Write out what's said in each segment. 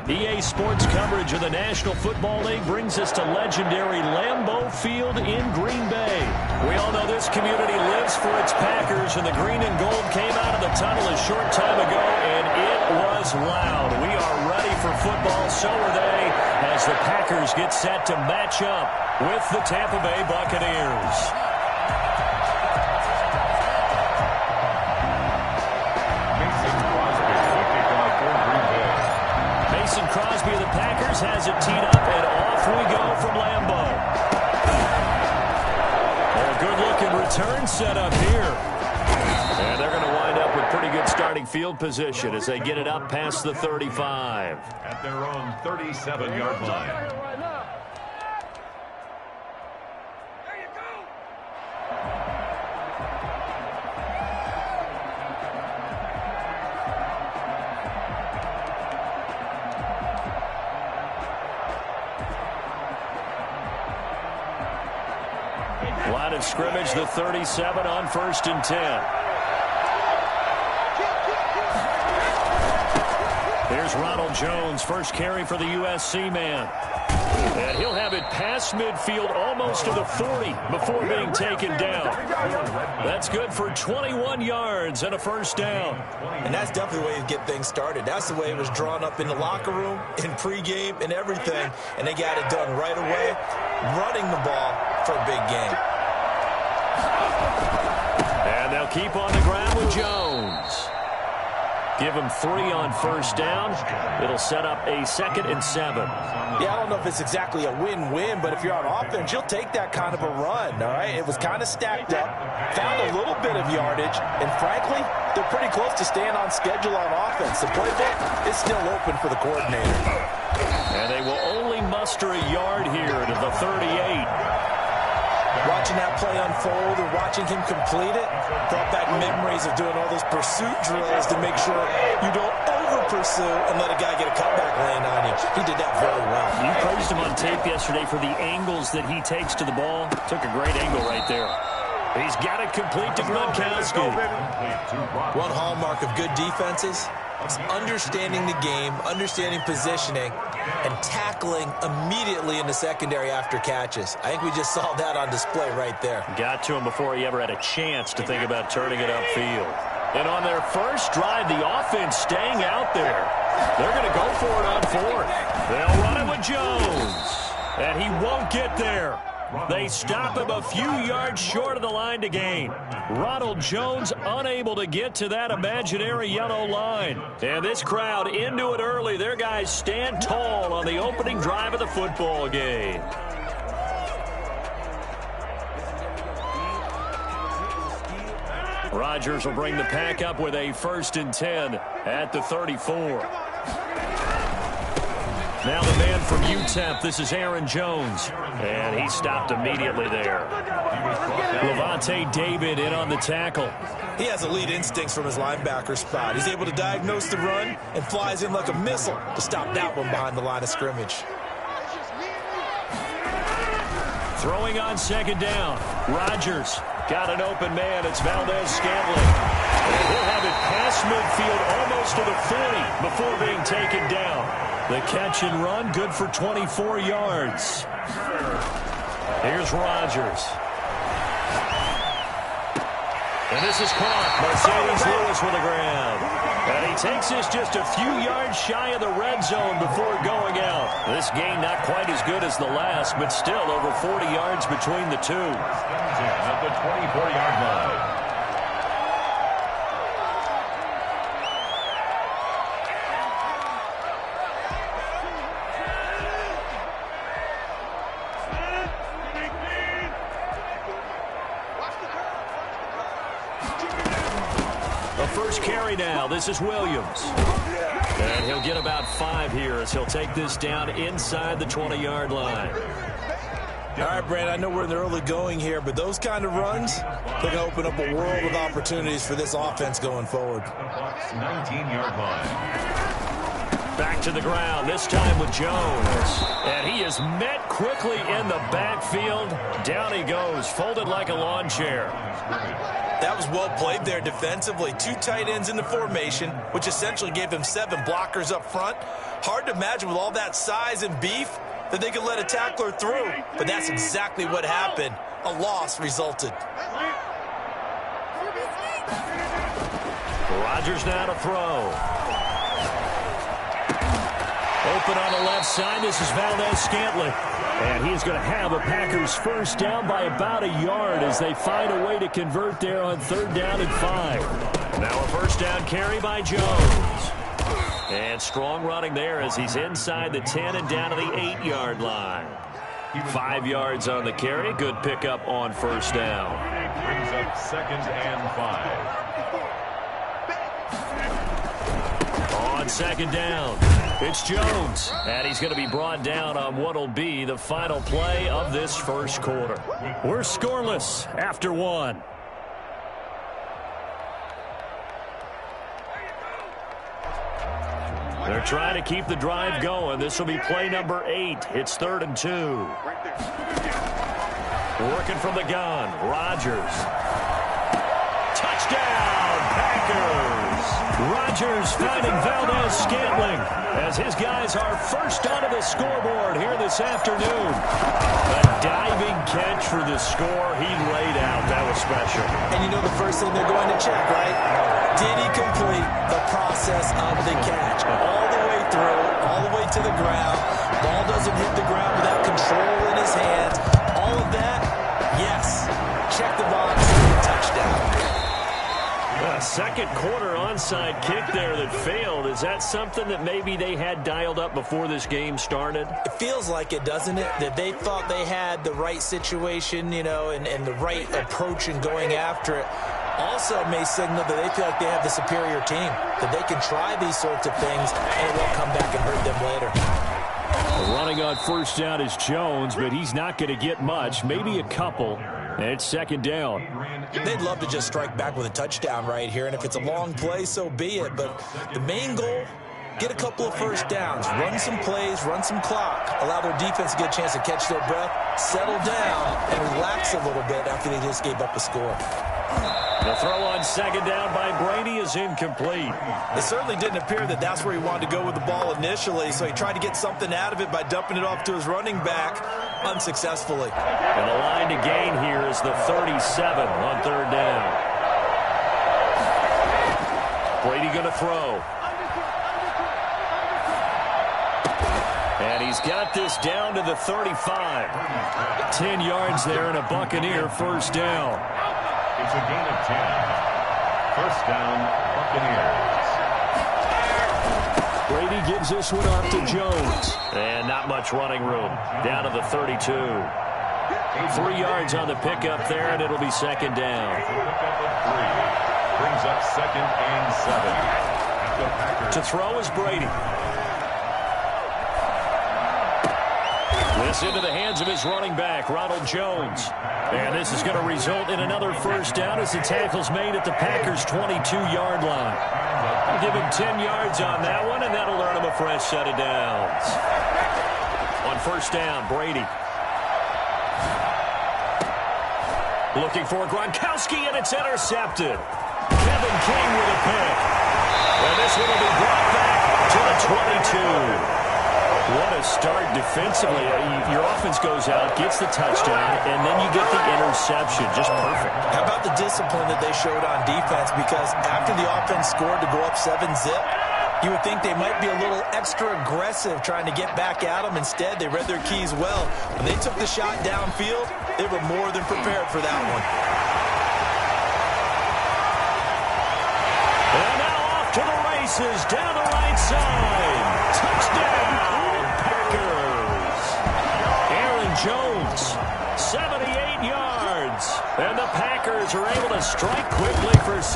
EA Sports coverage of the National Football League brings us to legendary Lambeau Field in Green Bay. We all know this community lives for its Packers, and the green and gold came out of the tunnel a short time ago, and it was loud. We are ready for football, so are they, as the Packers get set to match up with the Tampa Bay Buccaneers. Crosby of the Packers has it teed up, and off we go from Lambeau. A good-looking return set up here. And they're going to wind up with pretty good starting field position as they get it up past the 35. At their own 37-yard line. Line of scrimmage, the 37 on 1st and 10. Here's Ronald Jones, first carry for the USC man. And he'll have it past midfield, almost to the 40, before being taken down. That's good for 21 yards and a first down. And that's definitely the way to get things started. That's the way it was drawn up in the locker room, in pregame, and everything. And they got it done right away, running the ball for a big game. And they'll keep on the ground with Jones. Give him 3 on first down. It'll set up a 2nd and 7. Yeah, I don't know if it's exactly a win-win, but if you're on offense, you'll take that kind of a run, all right? It was kind of stacked up, found a little bit of yardage, and frankly, they're pretty close to staying on schedule on offense. The playbook is still open for the coordinator. And they will only muster a yard here to the 38. Watching that play unfold or watching him complete it brought back memories of doing all those pursuit drills to make sure you don't over-pursue and let a guy get a cutback lane on you. He did that very well. You praised him on tape yesterday for the angles that he takes to the ball. Took a great angle right there. He's got it complete to Gronkowski. One hallmark of good defenses is understanding the game, understanding positioning, and tackling immediately in the secondary after catches. I think we just saw that on display right there. Got to him before he ever had a chance to think about turning it upfield. And on their first drive, the offense staying out there. They're going to go for it on 4th. They'll run it with Jones. And he won't get there. They stop him a few yards short of the line to gain. Ronald Jones unable to get to that imaginary yellow line. And this crowd into it early. Their guys stand tall on the opening drive of the football game. Rodgers will bring the pack up with a 1st and 10 at the 34. Now the man from UTEP, this is Aaron Jones. And he stopped immediately there. Levante David in on the tackle. He has elite instincts from his linebacker spot. He's able to diagnose the run and flies in like a missile to stop that one behind the line of scrimmage. Throwing on 2nd down. Rodgers got an open man. It's Valdez-Scantling. And he'll have it past midfield almost to the 40 before being taken down. The catch and run, good for 24 yards. Here's Rodgers. And this is caught. Mercedes Lewis with a grab. And he takes this just a few yards shy of the red zone before going out. This gain not quite as good as the last, but still over 40 yards between the two. At the 24-yard line. Carry now. This is Williams. And he'll get about 5 here as he'll take this down inside the 20-yard line. All right, Brand, I know we're in the early going here, but those kind of runs, they're going to open up a world of opportunities for this offense going forward. 19-yard line. Back to the ground, this time with Jones. And he is met quickly in the backfield. Down he goes, folded like a lawn chair. That was well played there defensively. 2 tight ends in the formation, which essentially gave them 7 blockers up front. Hard to imagine with all that size and beef that they could let a tackler through. But that's exactly what happened. A loss resulted. Rodgers now to throw. Open on the left side. This is Valdez-Scantling. And he's going to have a Packers first down by about a yard as they find a way to convert there on 3rd down and 5. Now a first down carry by Jones. And strong running there as he's inside the 10 and down to the 8-yard line. 5 yards on the carry. Good pickup on first down. Brings up 2nd and 5. On 2nd down, it's Jones. And he's going to be brought down on what will be the final play of this first quarter. We're scoreless after 1. They're trying to keep the drive going. This will be play number 8. It's 3rd and 2. Working from the gun, Rodgers. Touchdown, Packers! Rodgers finding Valdez-Scantling as his guys are first onto the scoreboard here this afternoon. A diving catch for the score he laid out. That was special. And you know the first thing they're going to check, right? Did he complete the process of the catch? All the way through, all the way to the ground. Ball doesn't hit the ground without control in his hands. All of that, yes. Check the box, touchdown. A second quarter onside kick there that failed. Is that something that maybe they had dialed up before this game started? It feels like it, doesn't it? That they thought they had the right situation, you know, and the right approach in going after it. Also may signal that they feel like they have the superior team, that they can try these sorts of things and it won't come back and hurt them later. Running on first down is Jones, but he's not going to get much, maybe a couple. And it's 2nd down. They'd love to just strike back with a touchdown right here, and if it's a long play, so be it. But the main goal, get a couple of first downs, run some plays, run some clock, allow their defense to get a chance to catch their breath, settle down, and relax a little bit after they just gave up a score. The throw on 2nd down by Brady is incomplete. It certainly didn't appear that that's where he wanted to go with the ball initially, so he tried to get something out of it by dumping it off to his running back unsuccessfully. And the line to gain here is the 37 on 3rd down. Brady going to throw. And he's got this down to the 35. 10 yards there and a Buccaneer first down. It's a gain of 10. First down, Buccaneers. Brady gives this one off to Jones. And not much running room. Down to the 32. 3 yards on the pickup there, and it'll be 2nd down. Pickup of 3. Brings up 2nd and 7. To throw is Brady. This into the hands of his running back, Ronald Jones. And this is going to result in another first down as the tackle's made at the Packers' 22-yard line. We'll give him 10 yards on that one, and that'll earn him a fresh set of downs. On first down, Brady. Looking for Gronkowski, and it's intercepted. Kevin King with a pick. And this one will be brought back to the 22. What a start defensively. Your offense goes out, gets the touchdown, and then you get the interception. Just perfect. How about the discipline that they showed on defense? Because after the offense scored to go up 7-zip, you would think they might be a little extra aggressive trying to get back at them. Instead, they read their keys well. When they took the shot downfield, they were more than prepared for that one. And now off to the races, down the right side. Touchdown! Jones, 78 yards. And the Packers are able to strike quickly for 6.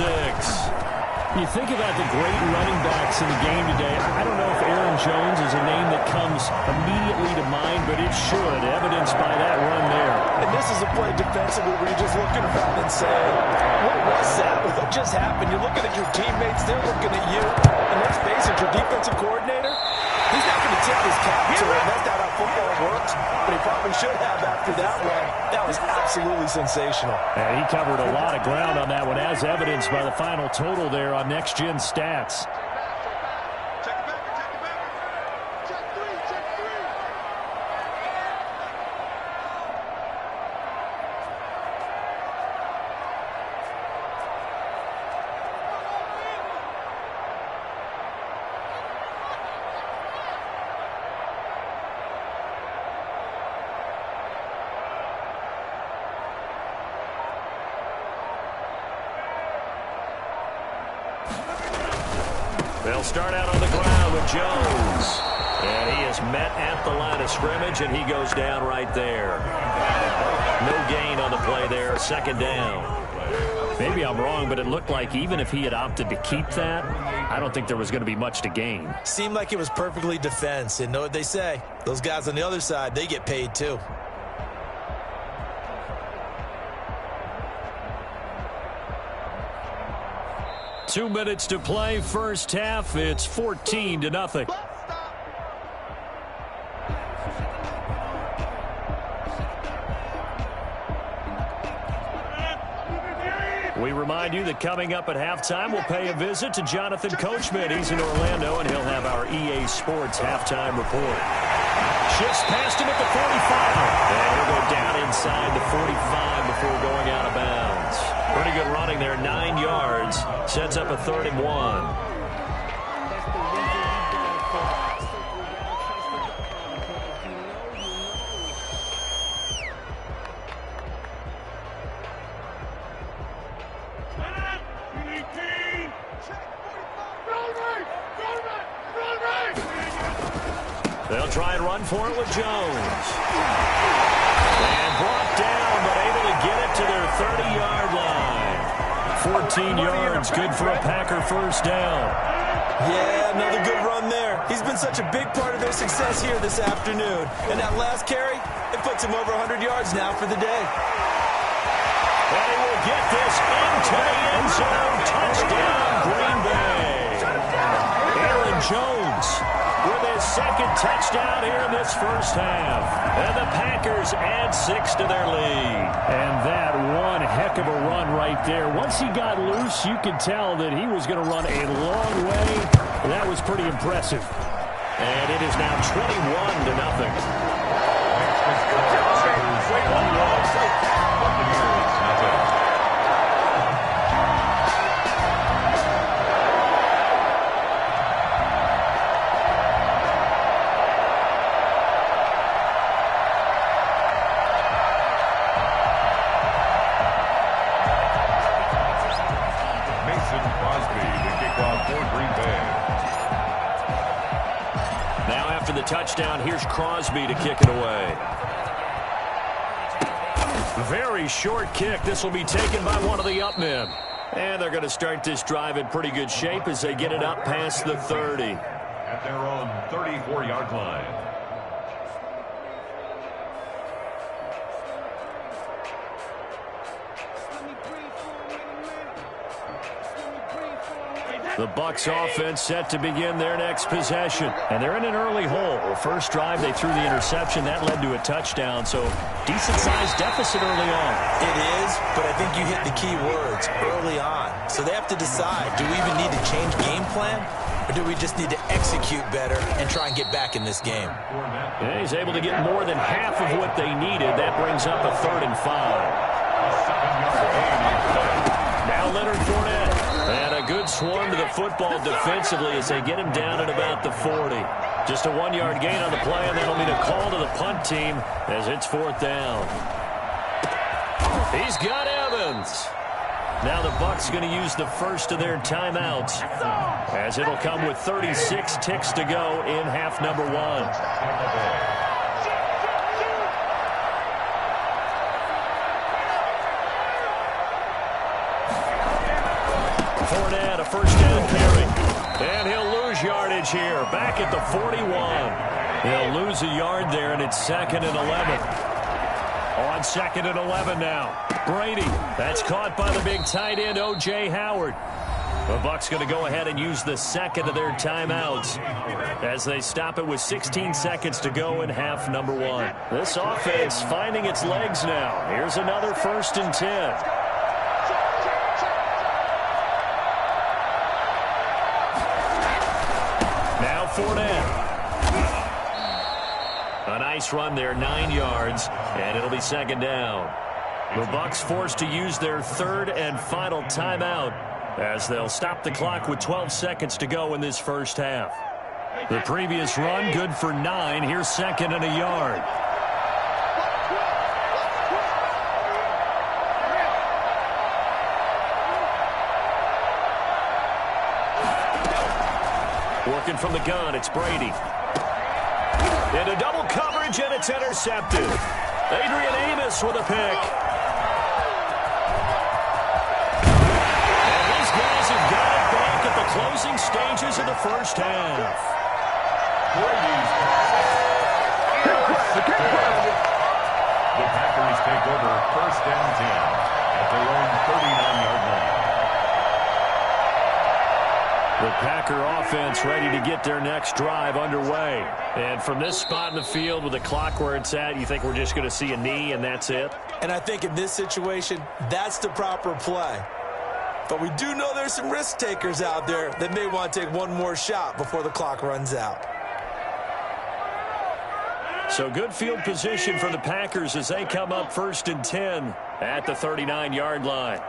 You think about the great running backs in the game today. I don't know if Aaron Jones is a name that comes immediately to mind, but it should, evidenced by that run there. And this is a play defensively where you're just looking around and saying, what was that? What just happened? You're looking at your teammates, they're looking at you. And let's face it, your defensive coordinator, he's not going to tip his cap to it. That's not how football works. But he probably should have after that one. That was absolutely sensational. And he covered a lot of ground on that one, as evidenced by the final total there on Next Gen Stats. They'll start out on the ground with Jones. And he is met at the line of scrimmage, and he goes down right there. No gain on the play there, second down. Maybe I'm wrong, but it looked like even if he had opted to keep that, I don't think there was going to be much to gain. Seemed like it was perfectly defense. And know what they say? Those guys on the other side, they get paid too. Two minutes to play, first half. It's 14-0. We remind you that coming up at halftime, we'll pay a visit to Jonathan Coachman. He's in Orlando, and he'll have our EA Sports halftime report. Shifts past him at the 45. And he'll go down inside the 45 before going out of bounds. Pretty good running there, 9 yards. Sets up a 3rd and 1. They'll try and run for it with Jones. And brought down, but able to get it to their 30-yard line. 14 yards, good for a Packer first down. Yeah, another good run there. He's been such a big part of their success here this afternoon. And that last carry, it puts him over 100 yards now for the day. And he will get this into the end zone. Touchdown, Green Bay. Aaron Jones with his second touchdown here in this first half. And the Packers add 6 to their lead. And that one heck of a run right there. Once he got loose, you could tell that he was going to run a long way. That was pretty impressive. And it is now 21-0. Touchdown. Here's Crosby to kick it away. Very short kick. This will be taken by one of the up men. And they're going to start this drive in pretty good shape as they get it up past the 30. At their own 34-yard line. The Bucs offense set to begin their next possession. And they're in an early hole. First drive, they threw the interception. That led to a touchdown. So decent-sized deficit early on. It is, but I think you hit the key words, early on. So they have to decide, do we even need to change game plan? Or do we just need to execute better and try and get back in this game? Yeah, he's able to get more than half of what they needed. That brings up a 3rd and 5. Now Leonard Fournette. And a good swarm to the football defensively as they get him down at about the 40. Just a 1-yard gain on the play, and that'll mean a call to the punt team as it's 4th down. He's got Evans. Now the Bucs going to use the first of their timeouts as it'll come with 36 ticks to go in half number 1. Fournette, a first down carry. And he'll lose yardage here. Back at the 41. He'll lose a yard there, and it's 2nd and 11. On 2nd and 11 now. Brady. That's caught by the big tight end, O.J. Howard. The Bucs going to go ahead and use the second of their timeouts as they stop it with 16 seconds to go in half number 1. This offense finding its legs now. Here's another 1st and 10. Now Fournette. A nice run there, 9 yards, and it'll be 2nd down. The Bucs forced to use their 3rd and final timeout as they'll stop the clock with 12 seconds to go in this first half. The previous run good for 9. Here's 2nd and a yard. Working from the gun, it's Brady. Into double coverage, and it's intercepted. Adrian Amos with a pick. And these guys have got it back at the closing stages of the first half. The Packers take over 1st and 10 at their own 39-yard line. The Packer offense ready to get their next drive underway. And from this spot in the field with the clock where it's at, you think we're just going to see a knee and that's it? And I think in this situation, that's the proper play. But we do know there's some risk takers out there that may want to take one more shot before the clock runs out. So good field position for the Packers as they come up 1st and 10 at the 39-yard line.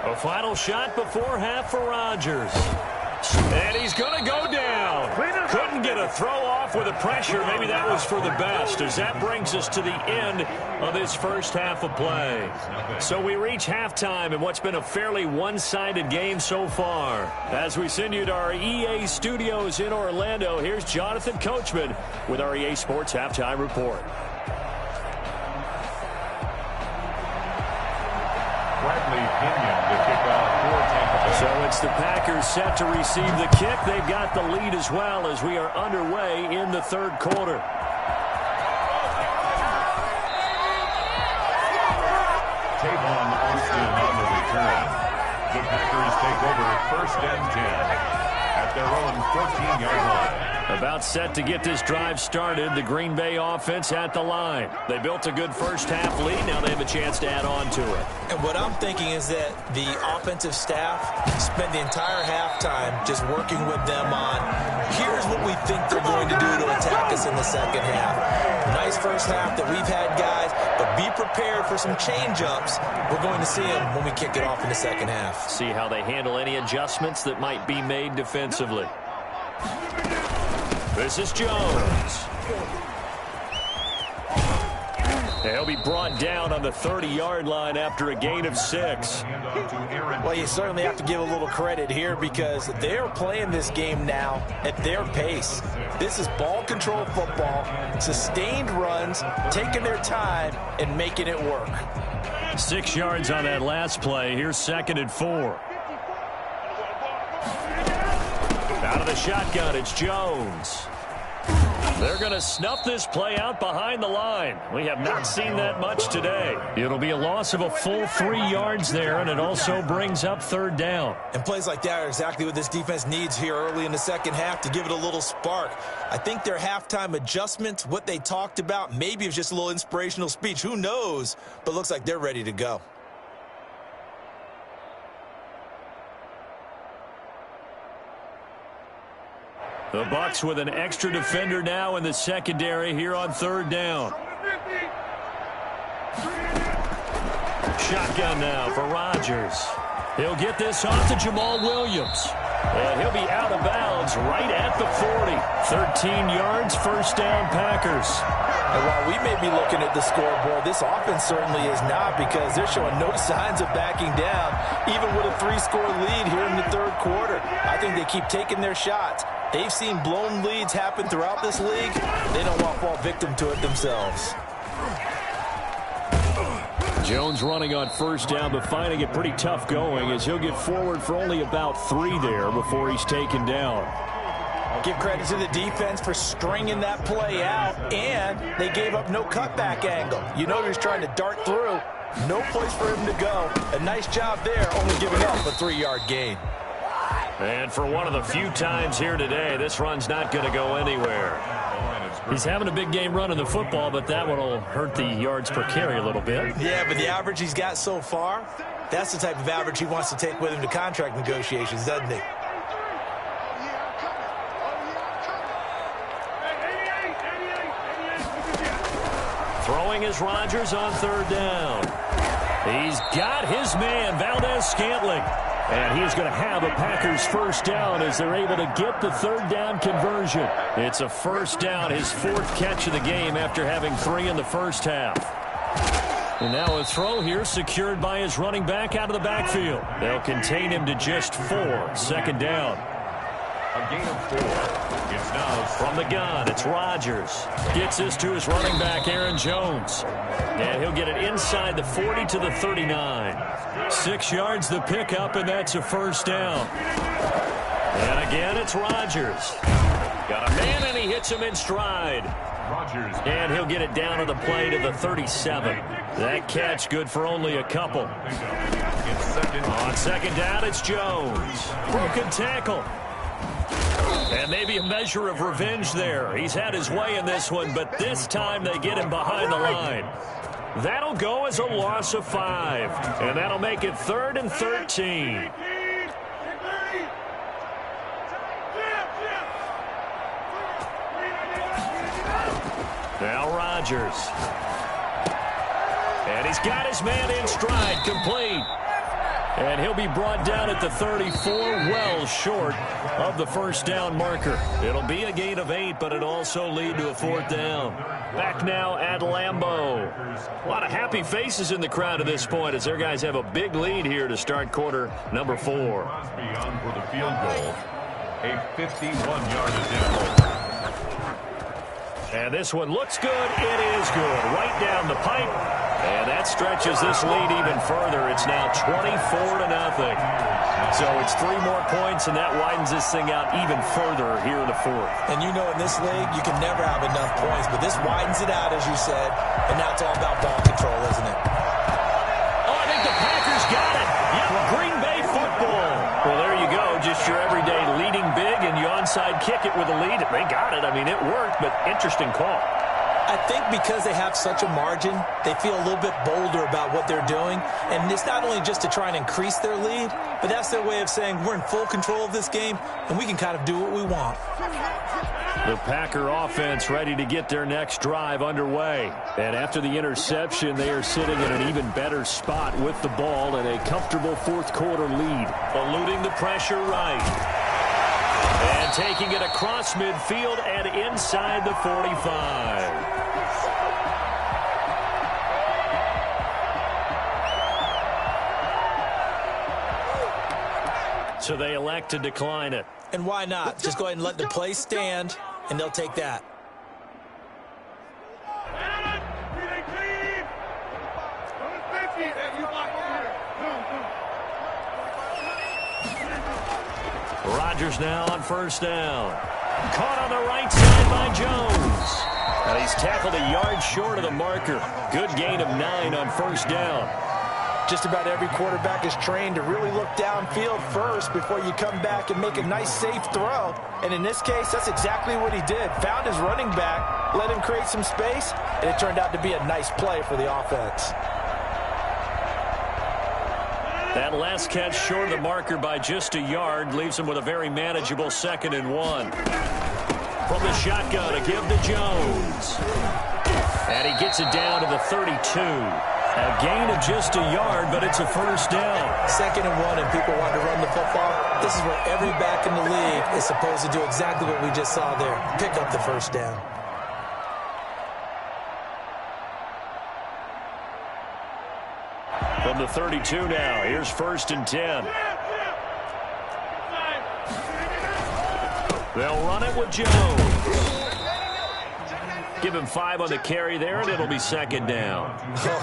A final shot before half for Rodgers. And he's going to go down. Couldn't get a throw off with the pressure. Maybe that was for the best, as that brings us to the end of this first half of play. So we reach halftime in what's been a fairly one-sided game so far. As we send you to our EA studios in Orlando, here's Jonathan Coachman with our EA Sports Halftime Report. So it's the Packers set to receive the kick. They've got the lead as well as we are underway in the 3rd quarter. Tavon Austin on the return. The Packers take over 1st and 10 at their own 14-yard line. About set to get this drive started, the Green Bay offense at the line. They built a good first half lead. Now they have a chance to add on to it. And what I'm thinking is that the offensive staff spend the entire halftime just working with them on, here's what we think they're going to do to attack us in the second half. Nice first half that we've had, guys, but be prepared for some change-ups. We're going to see them when we kick it off in the second half. See how they handle any adjustments that might be made defensively. This is Jones. He'll be brought down on the 30-yard line after a gain of 6. Well, you certainly have to give a little credit here because they're playing this game now at their pace. This is ball control football, sustained runs, taking their time and making it work. 6 yards on that last play. Here's 2nd and 4. Out of the shotgun, it's Jones. They're going to snuff this play out behind the line. We have not seen that much today. It'll be a loss of a full 3 yards there, and it also brings up 3rd down. And plays like that are exactly what this defense needs here early in the second half to give it a little spark. I think their halftime adjustments, what they talked about, maybe it was just a little inspirational speech. Who knows? But looks like they're ready to go. The Bucs with an extra defender now in the secondary here on 3rd down. Shotgun now for Rodgers. He'll get this off to Jamal Williams. And he'll be out of bounds right at the 40. 13 yards, 1st down Packers. And while we may be looking at the scoreboard, this offense certainly is not because they're showing no signs of backing down, even with a 3-score lead here in the 3rd quarter. I think they keep taking their shots. They've seen blown leads happen throughout this league. They don't want to fall victim to it themselves. Jones running on 1st down, but finding it pretty tough going as he'll get forward for only about 3 there before he's taken down. Give credit to the defense for stringing that play out, and they gave up no cutback angle. You know he's trying to dart through. No place for him to go. A nice job there, only giving up a 3-yard gain. And for one of the few times here today, this run's not going to go anywhere. He's having a big game running the football, but that one will hurt the yards per carry a little bit. Yeah, but the average he's got so far, that's the type of average he wants to take with him to contract negotiations, doesn't he? Throwing is Rodgers on 3rd down. He's got his man, Valdez-Scantling. And he's going to have a Packers 1st down as they're able to get the 3rd down conversion. It's a 1st down, his 4th catch of the game after having 3 in the first half. And now a throw here secured by his running back out of the backfield. They'll contain him to just 4. 2nd down. A gain of 4. It's now from the gun. It's Rodgers. Gets this to his running back, Aaron Jones. And he'll get it inside the 40 to the 39. 6 yards the pickup, and that's a 1st down. And again, it's Rodgers. Got a man, and he hits him in stride. Rodgers. And he'll get it down to the play to the 37. That catch good for only a couple. On 2nd down, it's Jones. Good tackle. And maybe a measure of revenge there. He's had his way in this one, but this time they get him behind the line. That'll go as a loss of 5. And that'll make it 3rd and 13. Now Rodgers. And he's got his man in stride, complete. And he'll be brought down at the 34, well short of the 1st down marker. It'll be a gain of 8, but it'll also lead to a 4th down. Back now at Lambeau. A lot of happy faces in the crowd at this point as their guys have a big lead here to start quarter number 4. Crosby on for the field goal. A 51-yard attempt. And this one looks good. It is good. Right down the pipe. And that stretches this lead even further. It's now 24-0. So it's 3 more points, and that widens this thing out even further here in the 4th. And you know in this league, you can never have enough points, but this widens it out, as you said, and now it's all about ball control, isn't it? Oh, I think the Packers got it. Yep, Green Bay football. Well, there you go. Just your everyday leading big, and you onside kick it with a lead. They got it. I mean, it worked, but interesting call. I think because they have such a margin, they feel a little bit bolder about what they're doing. And it's not only just to try and increase their lead, but that's their way of saying we're in full control of this game, and we can kind of do what we want. The Packer offense ready to get their next drive underway. And after the interception, they are sitting in an even better spot with the ball and a comfortable 4th quarter lead. Eluding the pressure right. And taking it across midfield and inside the 45. So they elect to decline it. And why not? Just go ahead and let the play stand, and they'll take that. Rodgers now on 1st down. Caught on the right side by Jones. And he's tackled a yard short of the marker. Good gain of 9 on 1st down. Just about every quarterback is trained to really look downfield first before you come back and make a nice, safe throw. And in this case, that's exactly what he did. Found his running back, let him create some space, and it turned out to be a nice play for the offense. That last catch short of the marker by just a yard leaves him with a very manageable 2nd and 1. From the shotgun, a give to Jones. And he gets it down to the 32. A gain of just a yard, but it's a 1st down. 2nd and 1, and people want to run the football. This is where every back in the league is supposed to do exactly what we just saw there. Pick up the 1st down. From the 32 now, here's 1st and 10. They'll run it with Jones. Give him 5 on the carry there, and it'll be second down.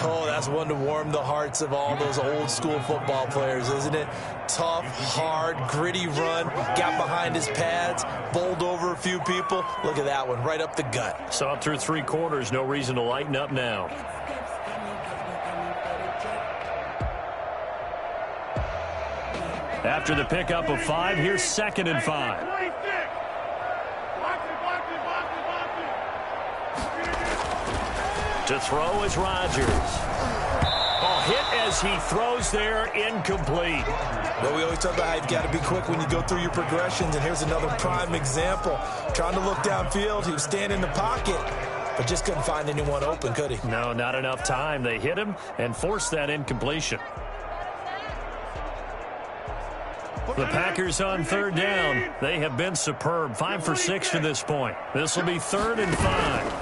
Oh, that's one to warm the hearts of all those old school football players, isn't it? Tough, hard, gritty run, got behind his pads, bowled over a few people. Look at that one, right up the gut. So up through 3 quarters, no reason to lighten up now. After the pickup of 5, here's 2nd and 5. To throw is Rodgers. Oh, hit as he throws there, incomplete. Well, we always talk about how you've got to be quick when you go through your progressions, and here's another prime example. Trying to look downfield, he was standing in the pocket, but just couldn't find anyone open, could he? No, not enough time. They hit him and forced that incompletion. The Packers on 3rd down. They have been superb. 5 for 6 to this point. This will be 3rd and 5.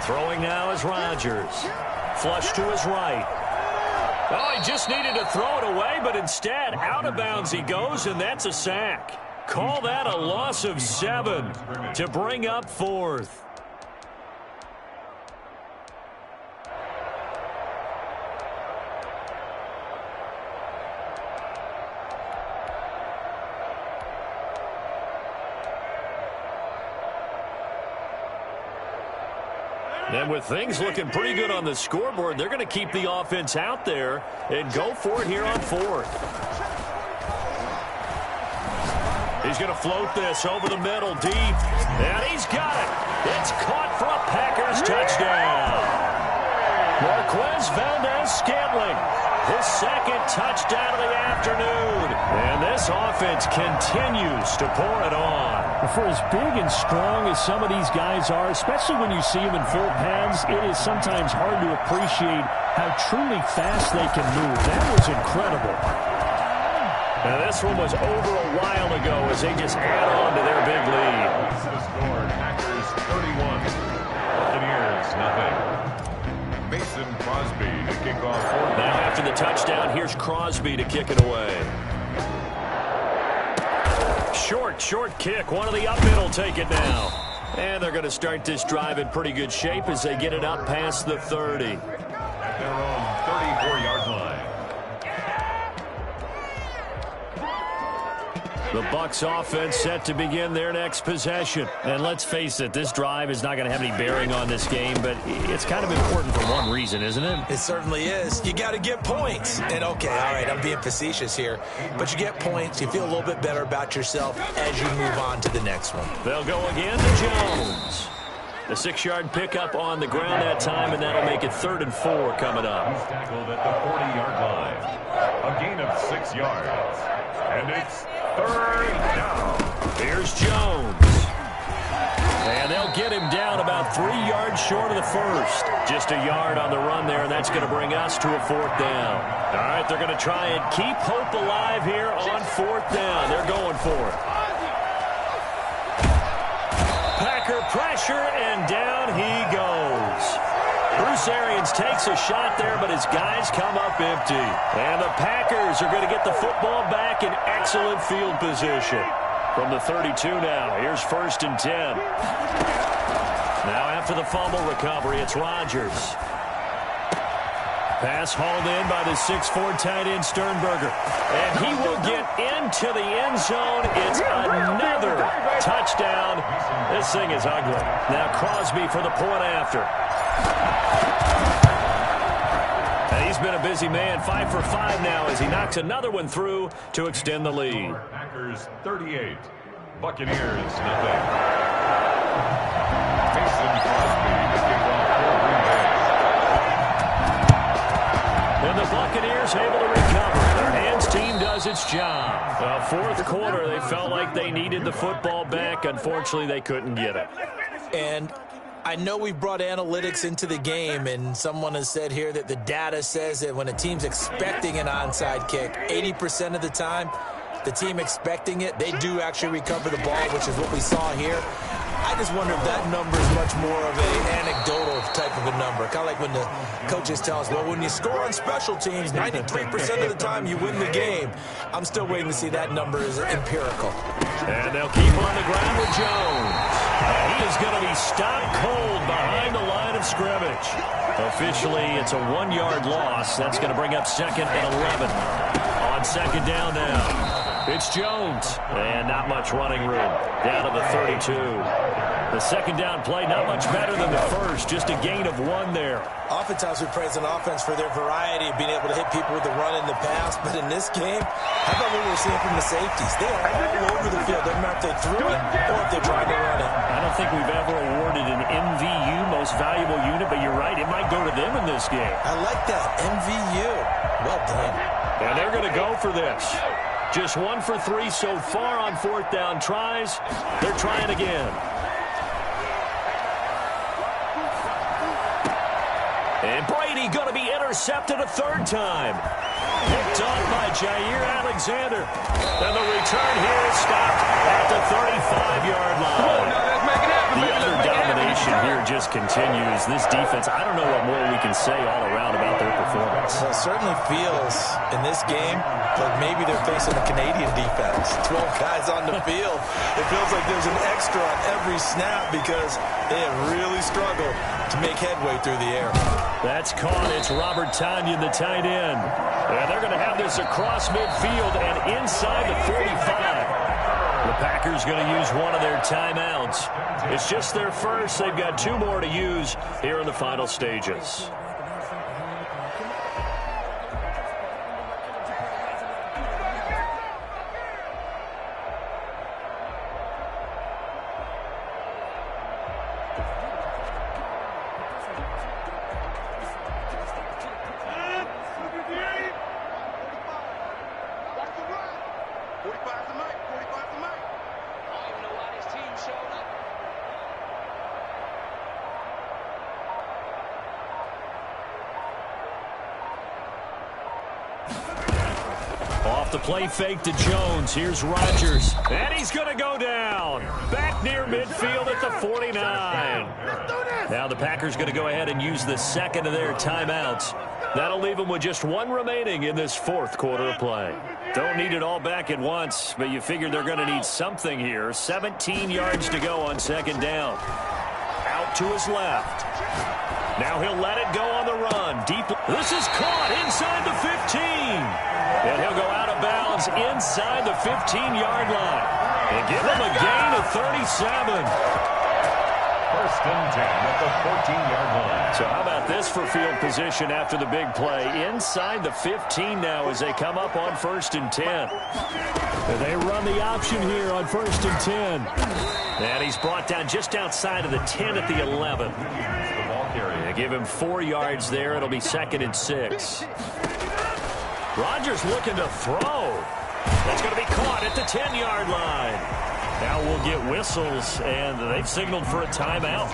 Throwing now is Rodgers. Flush to his right. Oh, he just needed to throw it away, but instead, out of bounds he goes, and that's a sack. Call that a loss of 7 to bring up 4th. And with things looking pretty good on the scoreboard, they're going to keep the offense out there and go for it here on 4th. He's going to float this over the middle deep, and he's got it. It's caught for a Packers touchdown. Marquez Valdez-Scantling, his 2nd touchdown of the afternoon. And this offense continues to pour it on. For as big and strong as some of these guys are, especially when you see them in full pads, it is sometimes hard to appreciate how truly fast they can move. That was incredible. Now this one was over a while ago as they just add on to their big lead. The score, Packers 31, Buccaneers nothing. Mason Crosby to kick off 4th. Now after the touchdown, here's Crosby to kick it away. Short kick. One of the up middle take it now. And they're going to start this drive in pretty good shape as they get it up past the 30. At their own 34-yard line. The Bucs offense set to begin their next possession. And let's face it, this drive is not going to have any bearing on this game, but it's kind of important for one reason, isn't it? It certainly is. You got to get points. And okay, all right, I'm being facetious here, but you get points, you feel a little bit better about yourself as you move on to the next one. They'll go again to Jones. The 6-yard pickup on the ground that time, and that'll make it 3rd and 4 coming up. He's tackled at the 40-yard line. A gain of 6 yards. And it's 3rd down. Here's Jones. And they'll get him down about 3 yards short of the first. Just a yard on the run there, and that's going to bring us to a 4th down. All right, they're going to try and keep hope alive here on 4th down. They're going for it. Packer pressure, and down he goes. Bruce Arians takes a shot there, but his guys come up empty. And the Packers are going to get the football back in excellent field position. From the 32 now, here's 1st and 10. Now after the fumble recovery, it's Rodgers. Pass hauled in by the 6'4" tight end Sternberger. And he will get into the end zone. It's another touchdown. This thing is ugly. Now Crosby for the point after. And he's been a busy man. 5 for 5 now as he knocks another one through to extend the lead. Packers 38, Buccaneers nothing. Mason Crosby to kick off for Green Bay. And the Buccaneers able to recover. Their hands team does its job. 4th quarter, they felt like they needed the football back. Unfortunately, they couldn't get it. And I know we've brought analytics into the game, and someone has said here that the data says that when a team's expecting an onside kick, 80% of the time, the team expecting it, they do actually recover the ball, which is what we saw here. I just wonder if that number is much more of an anecdotal type of a number. Kind of like when the coaches tell us, well, when you score on special teams, 93% of the time you win the game. I'm still waiting to see that number is empirical. And they'll keep on the ground with Jones. And he is going to be stopped cold behind the line of scrimmage. Officially, it's a 1-yard loss. That's going to bring up 2nd and 11. On 2nd down now. It's Jones, and not much running room. Down to the 32. The 2nd down play, not much better than the first, just a gain of 1 there. Oftentimes we praise an offense for their variety of being able to hit people with the run in the pass, but in this game, how about what we're seeing from the safeties? They are all over the field. Doesn't matter if they threw it or if they're trying to run it. I don't think we've ever awarded an MVU, most valuable unit, but you're right, it might go to them in this game. I like that, MVU. Well done. And they're going to go for this. Just 1 for 3 so far on 4th down tries. They're trying again. And Brady going to be intercepted a 3rd time. Picked off by Jair Alexander. And the return here is stopped at the 35-yard line. The utter domination here just continues. This defense, I don't know what more we can say all around about their performance. Well, it certainly feels in this game like maybe they're facing a Canadian defense. 12 guys on the field. It feels like there's an extra on every snap because they have really struggled to make headway through the air. That's caught. It's Robert Tonyan, the tight end. And they're going to have this across midfield and inside the 45. The Packers going to use one of their timeouts. It's just their first. They've got 2 more to use here in the final stages. Off the play fake to Jones. Here's Rodgers. And he's going to go down. Back near midfield at the 49. Now the Packers going to go ahead and use the 2nd of their timeouts. That'll leave them with just 1 remaining in this 4th quarter of play. Don't need it all back at once, but you figure they're going to need something here. 17 yards to go on 2nd down. Out to his left. Now he'll let it go on the run. Deep. This is caught inside the 15. And he'll go out of bounds inside the 15-yard line. And give him a gain of 37. 1st and 10 at the 14-yard line. So how about this for field position after the big play? Inside the 15 now as they come up on 1st and 10. And they run the option here on 1st and 10. And he's brought down just outside of the 10 at the 11. They give him 4 yards there. It'll be 2nd and 6. Rodgers looking to throw. That's going to be caught at the 10-yard line. Now we'll get whistles, and they've signaled for a timeout.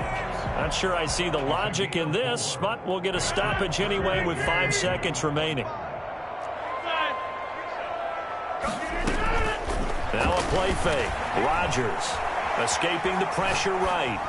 Not sure I see the logic in this, but we'll get a stoppage anyway with 5 seconds remaining. Now a play fake. Rodgers escaping the pressure right.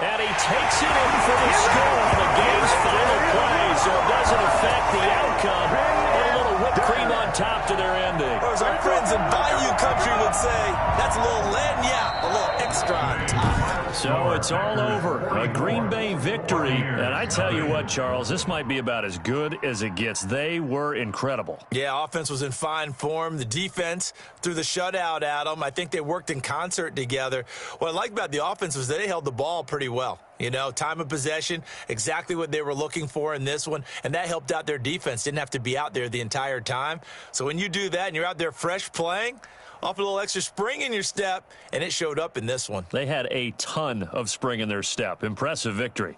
And he takes it in for the score on the game's final play, so it doesn't affect the outcome. And a little whipped cream on top to their ending. Or as our friends in Bayou Country would say, that's a little lagniappe, a little extra on top. So it's all over. A Green Bay victory. And I tell you what, Charles, this might be about as good as it gets. They were incredible. Yeah, offense was in fine form. The defense threw the shutout at them. I think they worked in concert together. What I like about the offense was they held the ball pretty well. You know, time of possession, exactly what they were looking for in this one, and that helped out their defense. Didn't have to be out there the entire time. So when you do that and you're out there fresh playing, off a little extra spring in your step, and it showed up in this one. They had a ton of spring in their step. Impressive victory.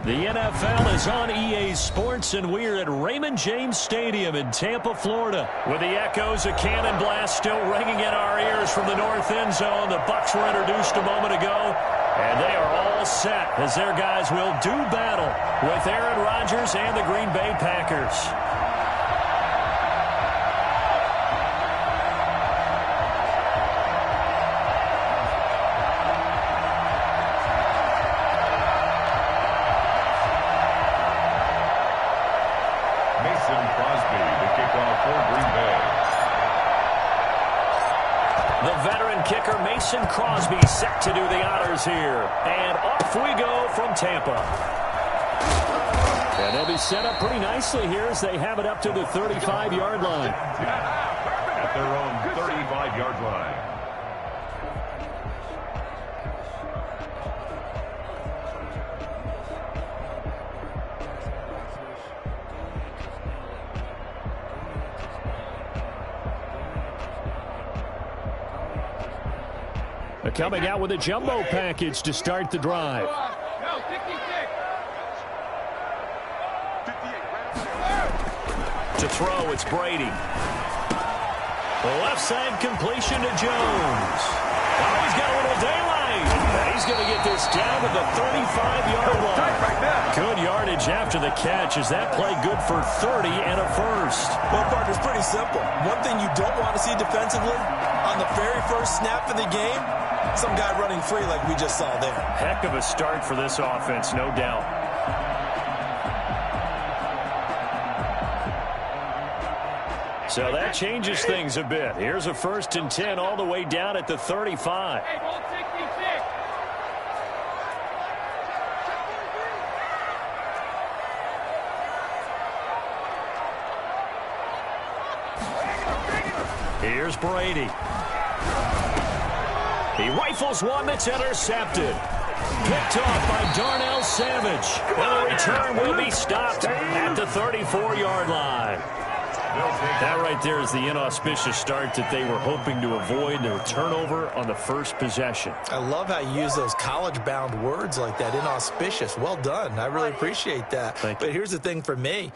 The NFL is on EA Sports, and we're at Raymond James Stadium in Tampa, Florida, with the echoes of cannon blast still ringing in our ears from the north end zone. The Bucs were introduced a moment ago, and they are all set as their guys will do battle with Aaron Rodgers and the Green Bay Packers. Mason Crosby set to do the honors here. And off we go from Tampa. And they'll be set up pretty nicely here as they have it up to the 35-yard line. At their own 35-yard line. Coming out with a jumbo package to start the drive. To throw, it's Brady. The left side completion to Jones. Oh, he's got a little daylight. And he's going to get this down to the 35-yard line. Good yardage after the catch. Is that play good for 30 and a first? Well, partner, it's pretty simple. One thing you don't want to see defensively, on the very first snap of the game, some guy running free like we just saw there. Heck of a start for this offense, no doubt. So that changes things a bit. Here's a 1st and 10 all the way down at the 35. Here's Brady. He rifles one that's intercepted. Picked off by Darnell Savage. And the return will be stopped at the 34-yard line. That right there is the inauspicious start that they were hoping to avoid. The turnover on the first possession. I love how you use those college-bound words like that, inauspicious. Well done. I really appreciate that. But here's the thing for me.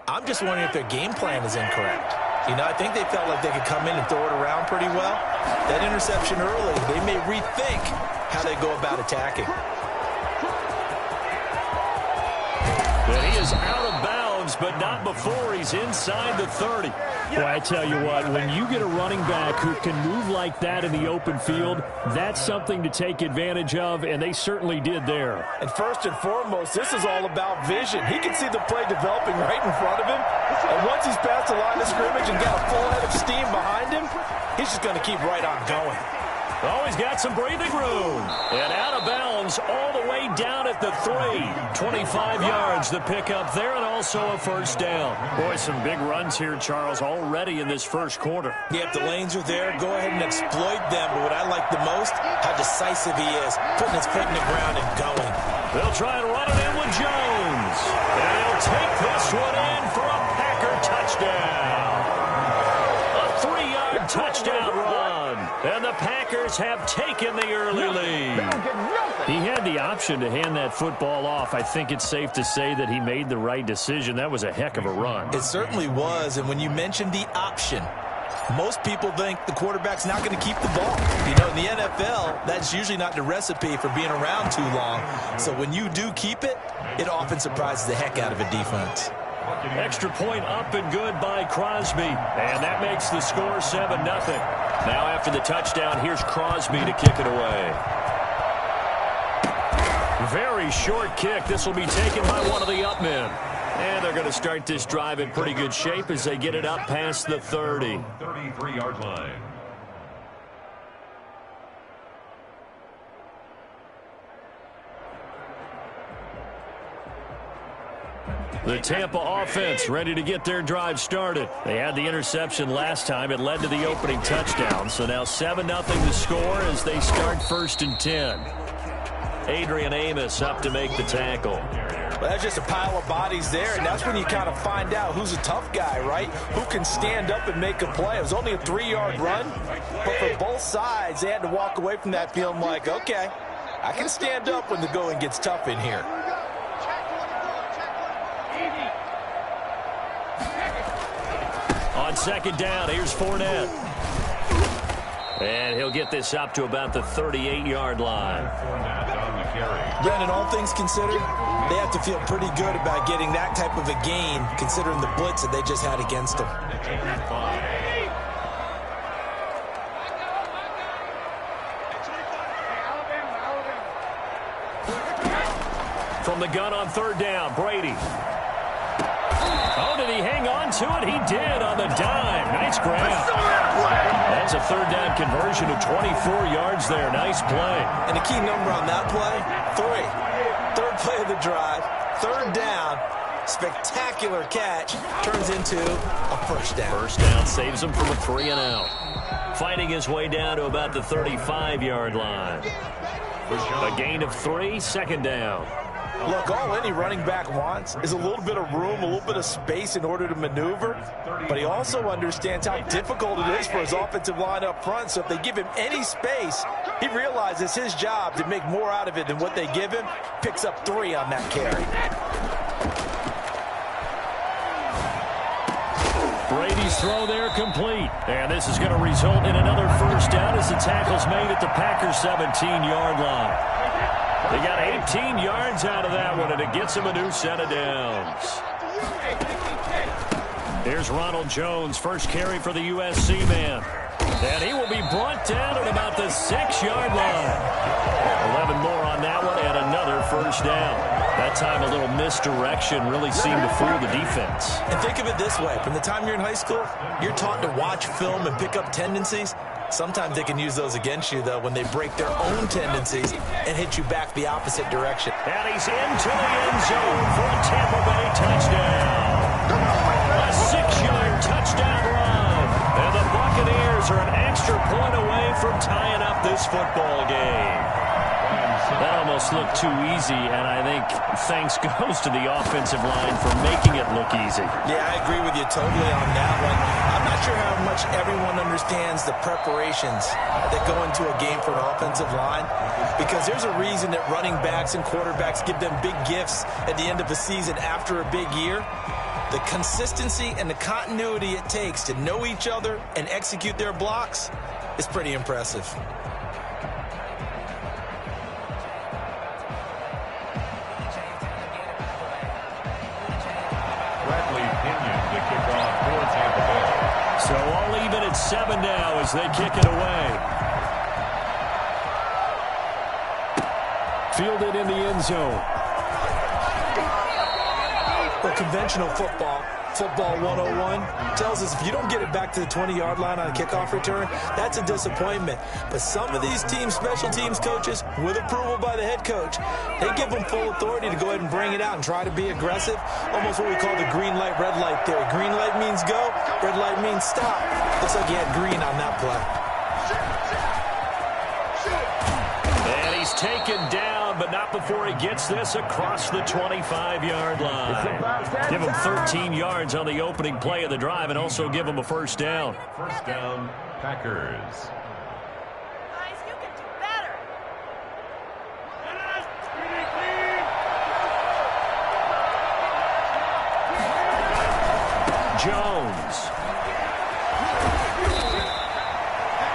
I'm just wondering if their game plan is incorrect. You know, I think they felt like they could come in and throw it around pretty well. That interception early, they may rethink how they go about attacking. But he is out of bounds, but not before he's inside the 30. Well, I tell you what, when you get a running back who can move like that in the open field, that's something to take advantage of, and they certainly did there. And first and foremost, this is all about vision. He can see the play developing right in front of him, and once he's past the line of scrimmage and got a full head of steam behind him, he's just going to keep right on going. Oh, he's got some breathing room. And out of bounds all the way down at the 3. 25 yards the pickup there, and also a first down. Boy, some big runs here, Charles, already in this first quarter. Yeah, if the lanes are there, go ahead and exploit them. But what I like the most, how decisive he is, putting his foot in the ground and going. They'll try and run it in with Jones. And he'll take this one in for a Packer touchdown. A 3-yard touchdown run. And the Packers have taken the early lead. He had the option to hand that football off. I think it's safe to say that he made the right decision. That was a heck of a run. It certainly was. And when you mentioned the option, most people think the quarterback's not going to keep the ball. You know, in the NFL, that's usually not the recipe for being around too long. So when you do keep it, it often surprises the heck out of a defense. Extra point up and good by Crosby. And that makes the score 7-0. Now after the touchdown, here's Crosby to kick it away. Very short kick. This will be taken by one of the up men. And they're going to start this drive in pretty good shape as they get it up past the 30. 33-yard line. The Tampa offense ready to get their drive started. They had the interception last time. It led to the opening touchdown. So now 7-0 to score as they start 1st and 10. Adrian Amos up to make the tackle. Well, that's just a pile of bodies there, and that's when you kind of find out who's a tough guy, right? Who can stand up and make a play. It was only a 3-yard run, but for both sides, they had to walk away from that feeling like, okay, I can stand up when the going gets tough in here. On second down, here's Fournette. And he'll get this up to about the 38-yard line. Brandon, all things considered, they have to feel pretty good about getting that type of a gain, considering the blitz that they just had against them. From the gun on third down, Brady. Oh, did he hang on to it? He did on the dime. Nice grab. That's a third down conversion of 24 yards there. Nice play. And the key number on that play, 3. Third play of the drive, third down, spectacular catch, turns into a first down. First down saves him from a 3-and-out. Fighting his way down to about the 35-yard line. A gain of 3, second down. Look, all any running back wants is a little bit of room, a little bit of space in order to maneuver, but he also understands how difficult it is for his offensive line up front, so if they give him any space, he realizes his job to make more out of it than what they give him, picks up 3 on that carry. Brady's throw there complete, and this is going to result in another first down as the tackle's made at the Packers' 17-yard line. They got 18 yards out of that one, and it gets him a new set of downs. Here's Ronald Jones, first carry for the USC man. And he will be brought down at about the 6-yard line. 11 more on that one, and another first down. That time a little misdirection really seemed to fool the defense. And think of it this way. From the time you're in high school, you're taught to watch film and pick up tendencies. Sometimes they can use those against you, though, when they break their own tendencies and hit you back the opposite direction. And he's into the end zone for a Tampa Bay touchdown. A 6-yard touchdown run. And the Buccaneers are an extra point away from tying up this football game. That almost looked too easy, and I think thanks goes to the offensive line for making it look easy. Yeah, I agree with you totally on that one. I'm not sure how much everyone understands the preparations that go into a game for an offensive line, because there's a reason that running backs and quarterbacks give them big gifts at the end of a season after a big year. The consistency and the continuity it takes to know each other and execute their blocks is pretty impressive. So all even at 7 now as they kick it away. Fielded in the end zone. Well, conventional football 101, tells us if you don't get it back to the 20-yard line on a kickoff return, that's a disappointment. But some of these teams, special teams coaches, with approval by the head coach, they give them full authority to go ahead and bring it out and try to be aggressive. Almost what we call the green light, red light theory. Green light means go, red light means stop. Looks like he had green on that play. And he's taken down, but not before he gets this across the 25-yard line. Give him 13 yards on the opening play of the drive and also give him a first down. First down, Packers. Guys, you can do better. Jones.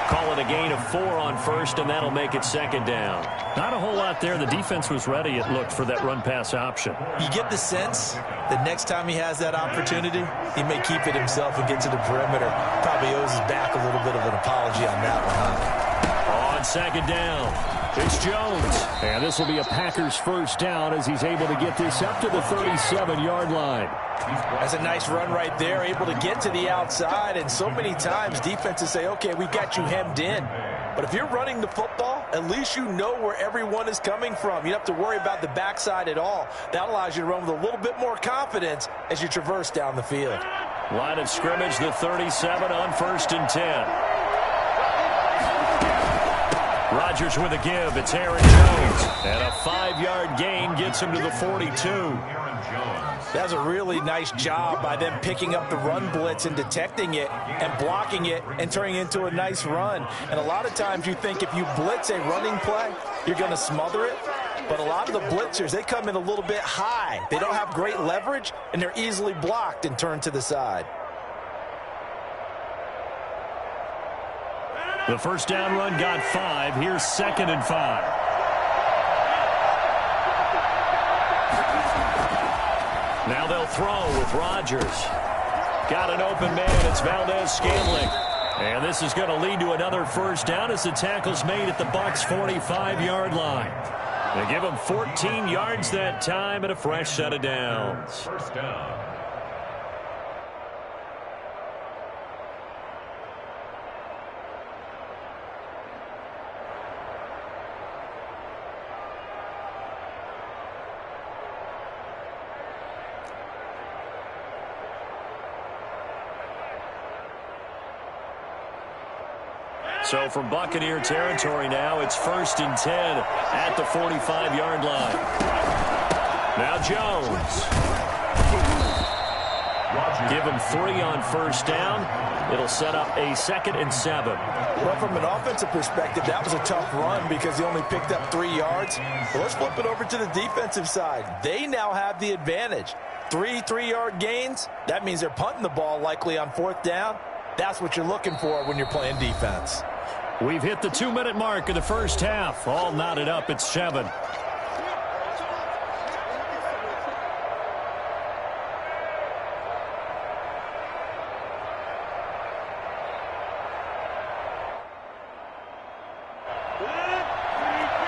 Call it a gain of 4 on first, and that'll make it second down. Not a whole lot there. The defense was ready, it looked, for that run-pass option. You get the sense that next time he has that opportunity, he may keep it himself and get to the perimeter. Probably owes his back a little bit of an apology on that one, huh? On second down, it's Jones. And this will be a Packers first down as he's able to get this up to the 37-yard line. That's a nice run right there, able to get to the outside, and so many times defenses say, okay, we got you hemmed in. But if you're running the football, at least you know where everyone is coming from. You don't have to worry about the backside at all. That allows you to run with a little bit more confidence as you traverse down the field. Line of scrimmage, the 37 on first and 10. Rodgers with a give. It's Aaron Jones. And a 5-yard gain gets him to the 42. That's a really nice job by them picking up the run blitz and detecting it and blocking it and turning it into a nice run. And a lot of times you think if you blitz a running play, you're going to smother it. But a lot of the blitzers, they come in a little bit high. They don't have great leverage, and they're easily blocked and turned to the side. The first down run got 5. Here's 2nd and 5. Now they'll throw with Rodgers. Got an open man. It's Valdez-Scantling. And this is going to lead to another first down as the tackle's made at the Bucs' 45-yard line. They give them 14 yards that time and a fresh set of downs. First down. So from Buccaneer territory now, it's 1st and 10 at the 45-yard line. Now Jones. Give him 3 on first down. It'll set up a 2nd and 7. Well, from an offensive perspective, that was a tough run because he only picked up 3 yards. But let's flip it over to the defensive side. They now have the advantage. 3 3-yard gains. That means they're punting the ball likely on 4th down. That's what you're looking for when you're playing defense. We've hit the 2-minute mark of the first half. All knotted up at 7.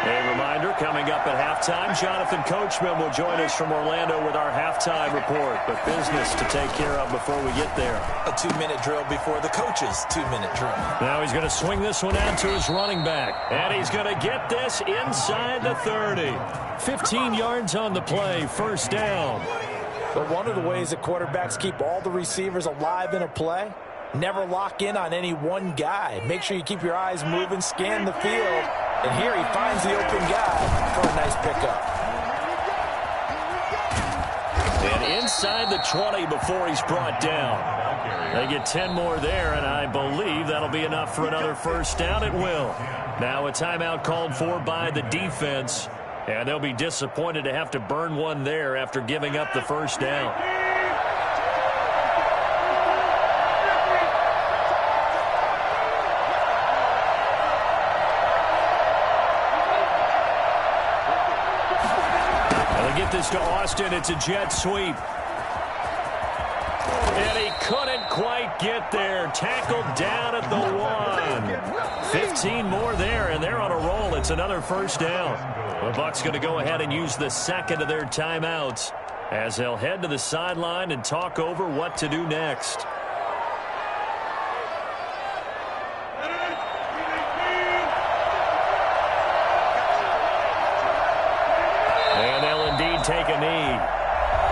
A reminder, coming up at halftime, Jonathan Coachman will join us from Orlando with our halftime report. But business to take care of before we get there. A 2-minute drill before the coach's 2-minute drill. Now he's going to swing this one out to his running back. And he's going to get this inside the 30. 15 yards on the play, first down. But one of the ways that quarterbacks keep all the receivers alive in a play, never lock in on any one guy. Make sure you keep your eyes moving, scan the field. And here he finds the open guy for a nice pickup. And inside the 20 before he's brought down. They get 10 more there, and I believe that'll be enough for another first down. It will. Now a timeout called for by the defense. And they'll be disappointed to have to burn one there after giving up the first down. Get this to Austin. It's a jet sweep. And he couldn't quite get there. Tackled down at the 1. 15 more there, and they're on a roll. It's another first down. The Bucs going to go ahead and use the 2nd of their timeouts as they'll head to the sideline and talk over what to do next. Take a knee.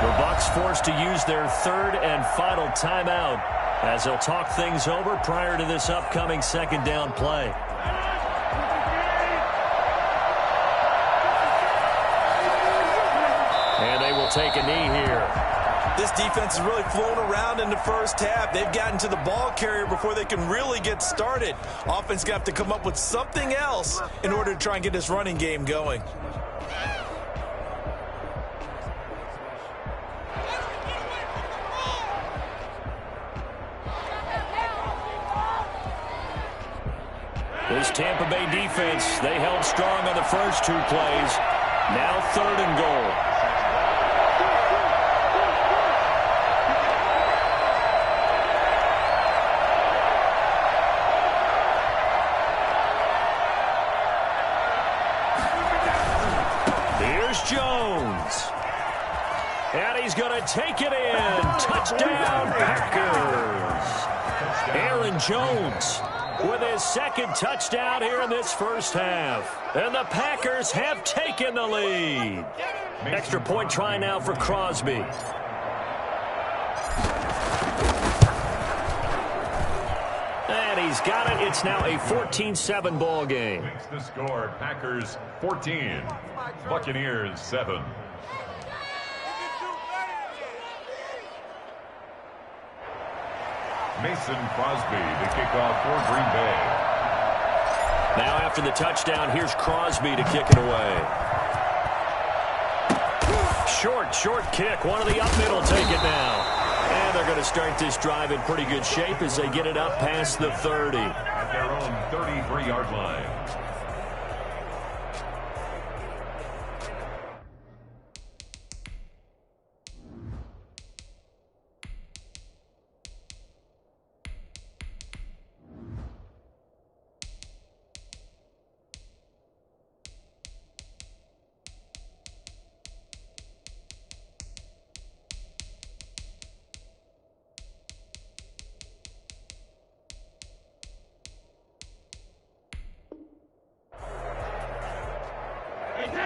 The Bucs forced to use their 3rd and final timeout as they'll talk things over prior to this upcoming 2nd down play. And they will take a knee here. This defense has really flown around in the first half. They've gotten to the ball carrier before they can really get started. Offense got to come up with something else in order to try and get this running game going. This Tampa Bay defense, they held strong on the first 2 plays. Now 3rd and goal. Here's Jones. And he's going to take it in. Touchdown, Packers. Aaron Jones with his 2nd touchdown here in this first half. And the Packers have taken the lead. Extra point try now for Crosby. And he's got it. It's now a 14-7 ball game. Makes the score Packers 14, Buccaneers 7. Mason Crosby to kick off for Green Bay. Now after the touchdown, here's Crosby to kick it away. Short kick. One of the up middle take it now. And they're going to start this drive in pretty good shape as they get it up past the 30. At their own 33-yard line.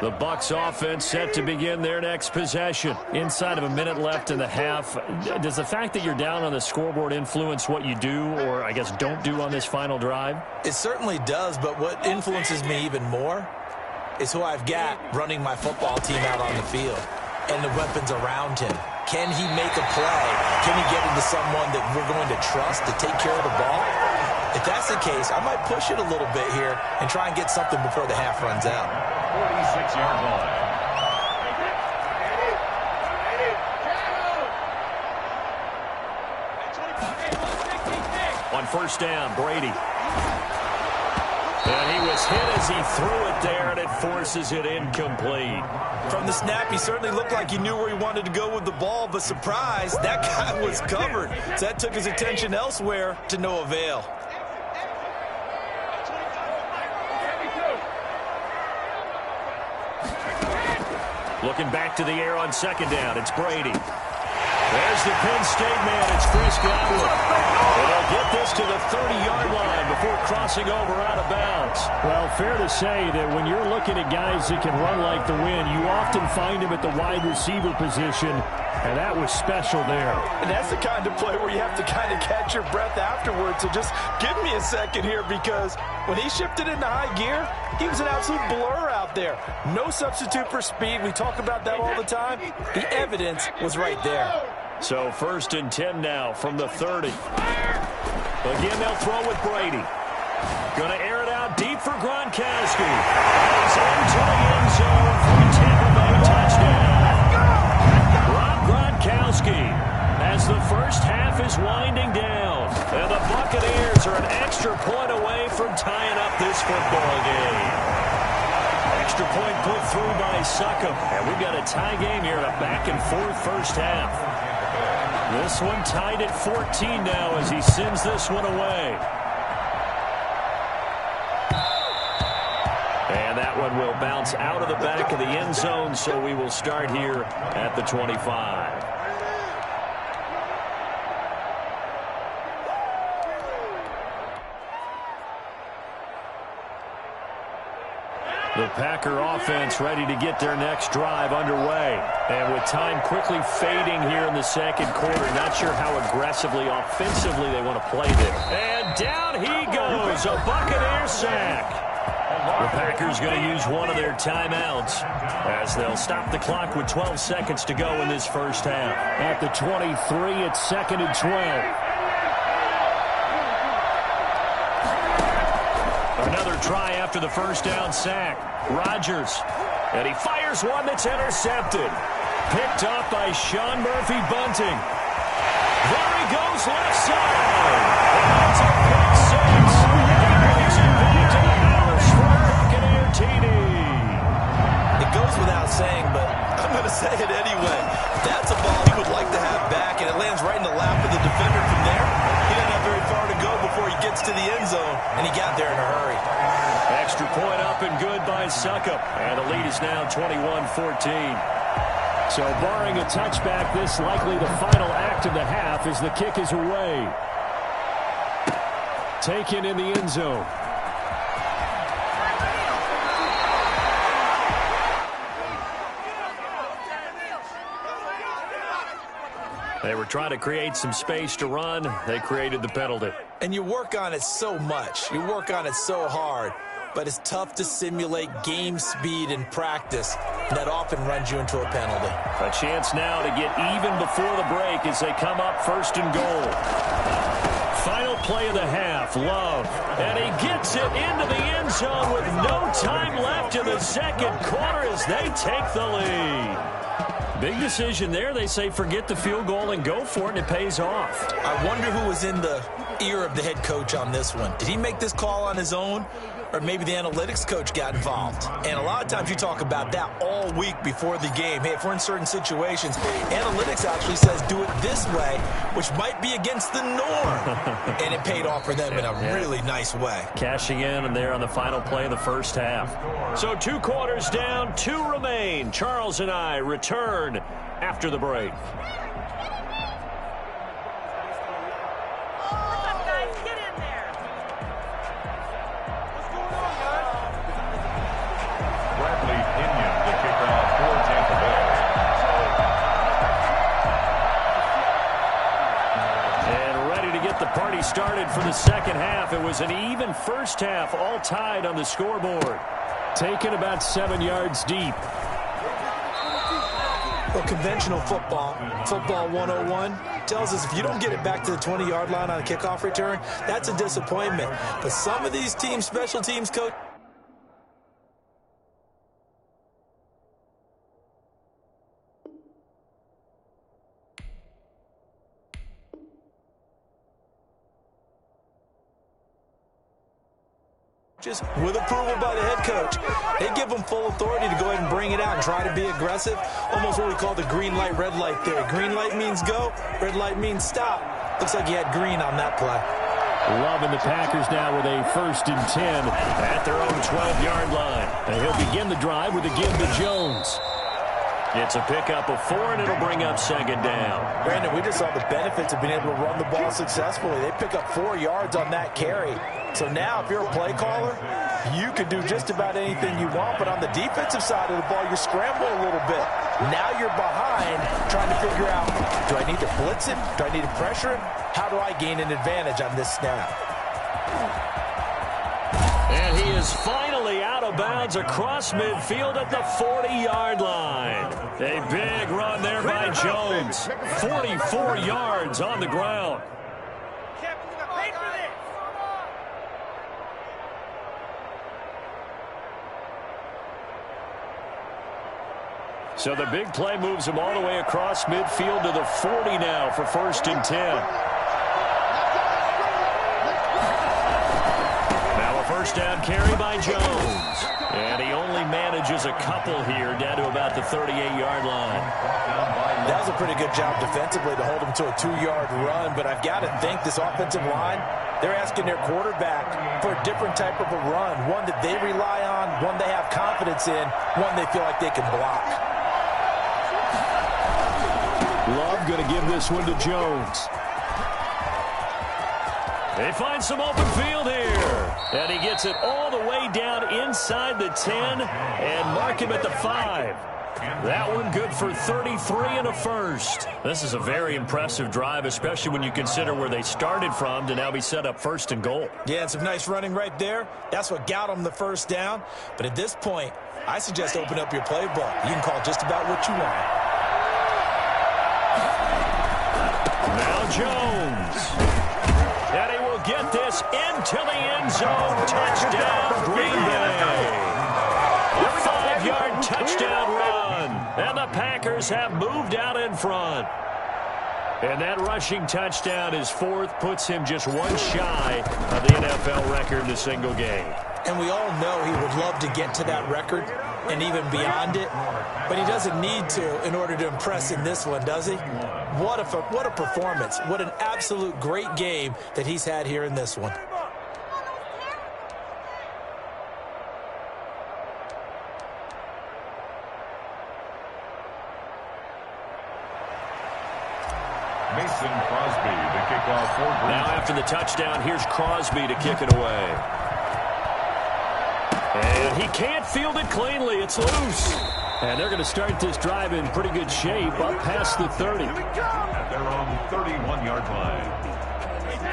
The Bucs offense set to begin their next possession. Inside of a minute left in the half. Does the fact that you're down on the scoreboard influence what you do, or I guess don't do on this final drive? It certainly does, but what influences me even more is who I've got running my football team out on the field and the weapons around him. Can he make a play? Can he get into someone that we're going to trust to take care of the ball? If that's the case, I might push it a little bit here and try and get something before the half runs out. 46-yard line. On first down, Brady. And he was hit as he threw it there, and it forces it incomplete. From the snap, he certainly looked like he knew where he wanted to go with the ball, but surprise, that guy was covered. So that took his attention elsewhere to no avail. Looking back to the air on second down, it's Brady. There's the Penn State man, it's Chris Godwin. And they'll get this to the 30-yard line before crossing over out of bounds. Well, fair to say that when you're looking at guys that can run like the wind, you often find them at the wide receiver position, and that was special there. And that's the kind of play where you have to kind of catch your breath afterwards. So just give me a second here, because when he shifted into high gear, he was an absolute blur out there. No substitute for speed. We talk about that all the time. The evidence was right there. So first and 10 now from the 30. Again, they'll throw with Brady. Going to air it out deep for Gronkowski. He's into the end zone for a Tampa Bay touchdown. Rob Gronkowski as the first half is winding down. And the Buccaneers are an extra point away from tying up this football game. Extra point put through by Succop. And we've got a tie game here in a back-and-forth first half. This one tied at 14 now as he sends this one away. And that one will bounce out of the back of the end zone, so we will start here at the 25. The Packer offense ready to get their next drive underway. And with time quickly fading here in the second quarter, not sure how aggressively, offensively they want to play this. And down he goes, a Buccaneer sack. The Packers going to use one of their timeouts as they'll stop the clock with 12 seconds to go in this first half. At the 23, it's second and 12. Another try after the first down sack. Rodgers. And he fires one that's intercepted. Picked up by Sean Murphy-Bunting. There he goes left side. And it's a pick six. Carries it back to the house for a Buccaneer TD. It goes without saying, but I'm going to say it anyway. That's a ball he would like to have back, and it lands right in the lap of the defender from there. He doesn't have very far to go before he gets to the end zone, and he got there in a hurry. Extra point up and good by Succop. And the lead is now 21-14. So barring a touchback, this likely the final act of the half as the kick is away. Taken in the end zone. They were trying to create some space to run. They created the penalty. And you work on it so much. You work on it so hard. But it's tough to simulate game speed in practice. That often runs you into a penalty. A chance now to get even before the break as they come up first and goal. Final play of the half, Love. And he gets it into the end zone with no time left in the second quarter as they take the lead. big decision there. They say forget the field goal and go for it, and it pays off. I wonder who was in the ear of the head coach on this one. Did he make this call on his own? Or maybe the analytics coach got involved. And a lot of times you talk about that all week before the game. Hey, if we're in certain situations, analytics actually says do it this way, which might be against the norm. And it paid off for them in a really nice way. Cashing in and there on the final play of the first half. So 2 quarters down, 2 remain. Charles and I return after the break. Started for the second half. It was an even first half, all tied on the scoreboard. Taken about 7 yards deep. Well, conventional football 101, tells us if you don't get it back to the 20-yard line on a kickoff return, that's a disappointment. But some of these teams, special teams coach, just with approval by the head coach, they give them full authority to go ahead and bring it out and try to be aggressive. Almost what we call the green light, red light theory. Green light means go, red light means stop. Looks like he had green on that play. Loving the Packers now with a 1st and 10 at their own 12-yard line. And he'll begin the drive with a give to Jones. It's a pickup of 4, and it'll bring up 2nd down. Brandon, we just saw the benefits of being able to run the ball successfully. They pick up 4 yards on that carry. So now if you're a play caller, you can do just about anything you want. But on the defensive side of the ball, you're scrambling a little bit. Now you're behind trying to figure out, do I need to blitz him? Do I need to pressure him? How do I gain an advantage on this snap? And he is finally out of bounds across midfield at the 40-yard line. A big run there by Jones. 44 yards on the ground. So the big play moves him all the way across midfield to the 40 now for 1st and 10. Now a 1st down carry by Jones. And he only manages a couple here down to about the 38-yard line. That was a pretty good job defensively to hold him to a 2-yard run. But I've got to think this offensive line, they're asking their quarterback for a different type of a run. One that they rely on, one they have confidence in, one they feel like they can block. Love going to give this one to Jones. They find some open field here. And he gets it all the way down inside the 10 and mark him at the 5. That one good for 33 and a 1st. This is a very impressive drive, especially when you consider where they started from to now be set up 1st and goal. Yeah, and some nice running right there. That's what got them the 1st down. But at this point, I suggest open up your playbook. You can call just about what you want. Now Jones. And he will get this into the end zone. Touchdown, Green Bay. A 5-yard touchdown run. And the Packers have moved out in front. And that rushing touchdown, his 4th, puts him just 1 shy of the NFL record in a single game. And we all know he would love to get to that record and even beyond it, but he doesn't need to in order to impress in this one, does he? What a performance. What an absolute great game that he's had here in this one. Mason Crosby, the kickoff for Green. Now after the touchdown, here's Crosby to kick it away. And he can't field it cleanly. It's loose. And they're going to start this drive in pretty good shape up past the 30. At their own 31-yard line.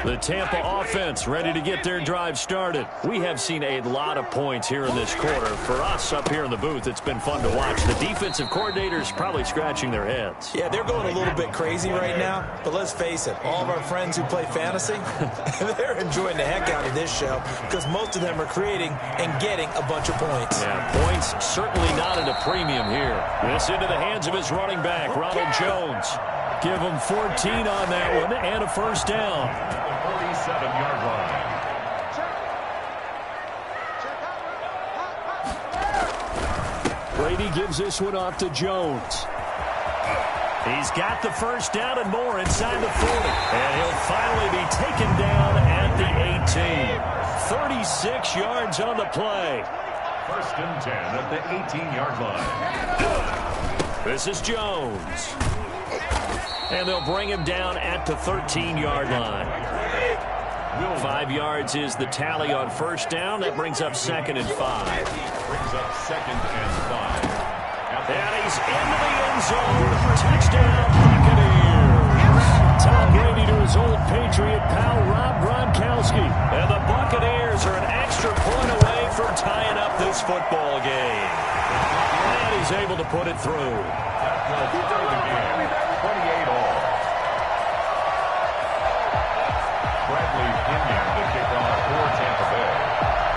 The Tampa offense ready to get their drive started. We have seen a lot of points here in this quarter. For us up here in the booth, it's been fun to watch. The defensive coordinators probably scratching their heads. Yeah, they're going a little bit crazy right now. But let's face it, all of our friends who play fantasy, they're enjoying the heck out of this show because most of them are creating and getting a bunch of points. Yeah, points certainly not at a premium here. This into the hands of his running back, Ronald Jones. Give him 14 on that one and a first down. 47-yard line. Brady gives this one off to Jones. He's got the first down and more inside the 40. And he'll finally be taken down at the 18. 36 yards on the play. First and 10 at the 18-yard line. This is Jones. And they'll bring him down at the 13-yard line. 5 yards is the tally on first down. That brings up 2nd and 5. Brings up 2nd and 5. And he's into the end zone. Touchdown, Buccaneers. Tom Brady to his old Patriot pal, Rob Gronkowski. And the Buccaneers are an extra point away from tying up this football game. And he's able to put it through. That will tie the game. 28 all. Bradley Pinion to kick off for Tampa Bay.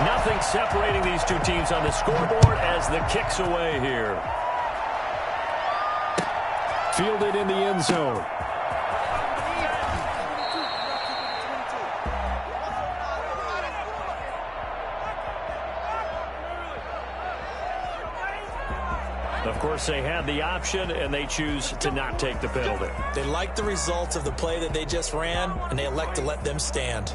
Nothing separating these two teams on the scoreboard as the kick's away here. Fielded in the end zone. Of course, they had the option, and they choose to not take the penalty. They like the results of the play that they just ran, and they elect to let them stand.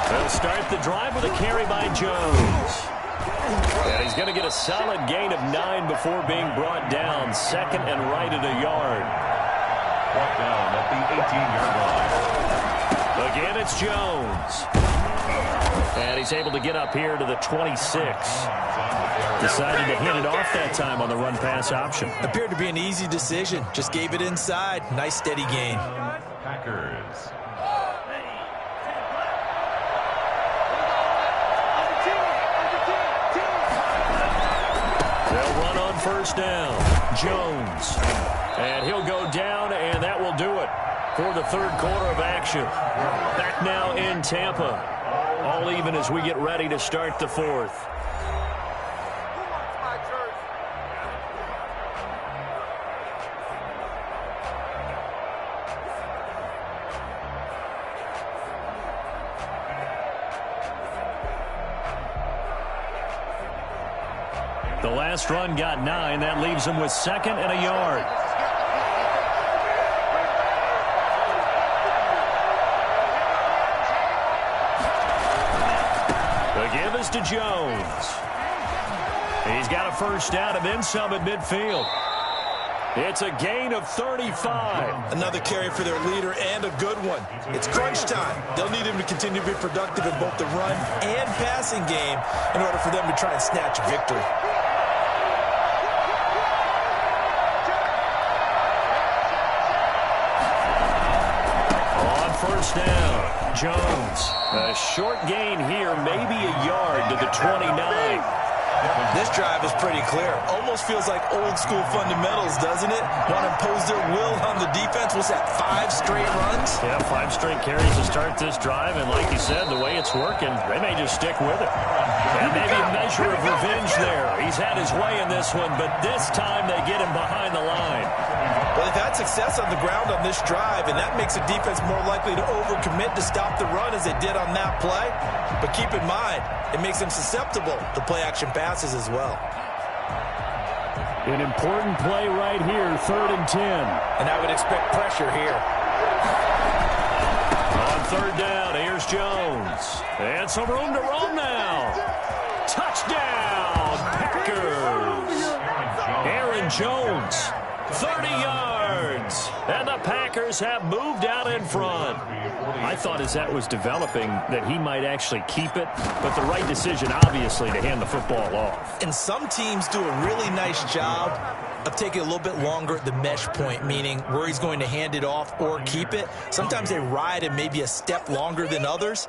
They'll start the drive with a carry by Jones. And he's going to get a solid gain of 9 before being brought down. 2nd and right at a yard. Brought down at the 18-yard line. Again, it's Jones. And he's able to get up here to the 26. Decided to hand it off that time on the run-pass option. Appeared to be an easy decision. Just gave it inside. Nice, steady gain. Packers. They'll run on first down. Jones. And he'll go down, and that will do it for the third quarter of action. Back now in Tampa. All even as we get ready to start the fourth. The last run got 9. That leaves him with 2nd and a yard. The give is to Jones. He's got a first down and then some at midfield. It's a gain of 35. Another carry for their leader and a good one. It's crunch time. They'll need him to continue to be productive in both the run and passing game in order for them to try and snatch a victory. First down, Jones. A short gain here, maybe a yard to the 29. This drive is pretty clear. Almost feels like old school fundamentals, doesn't it? Want to impose their will on the defense. What's that, 5 straight runs? Yeah, 5 straight carries to start this drive. And like you said, the way it's working, they may just stick with it. And maybe a measure of revenge there. He's had his way in this one, but this time they get him behind the line. Well, they've had success on the ground on this drive, and that makes a defense more likely to overcommit to stop the run as they did on that play. But keep in mind, it makes them susceptible to play-action passes as well. An important play right here, 3rd and 10. And I would expect pressure here. On 3rd down, here's Jones. And some room to roam now. Touchdown, Packers. Aaron Jones. 30 yards. And the Packers have moved out in front. I thought as that was developing that he might actually keep it, but the right decision, obviously, to hand the football off. And some teams do a really nice job of taking a little bit longer at the mesh point, meaning where he's going to hand it off or keep it. Sometimes they ride him maybe a step longer than others.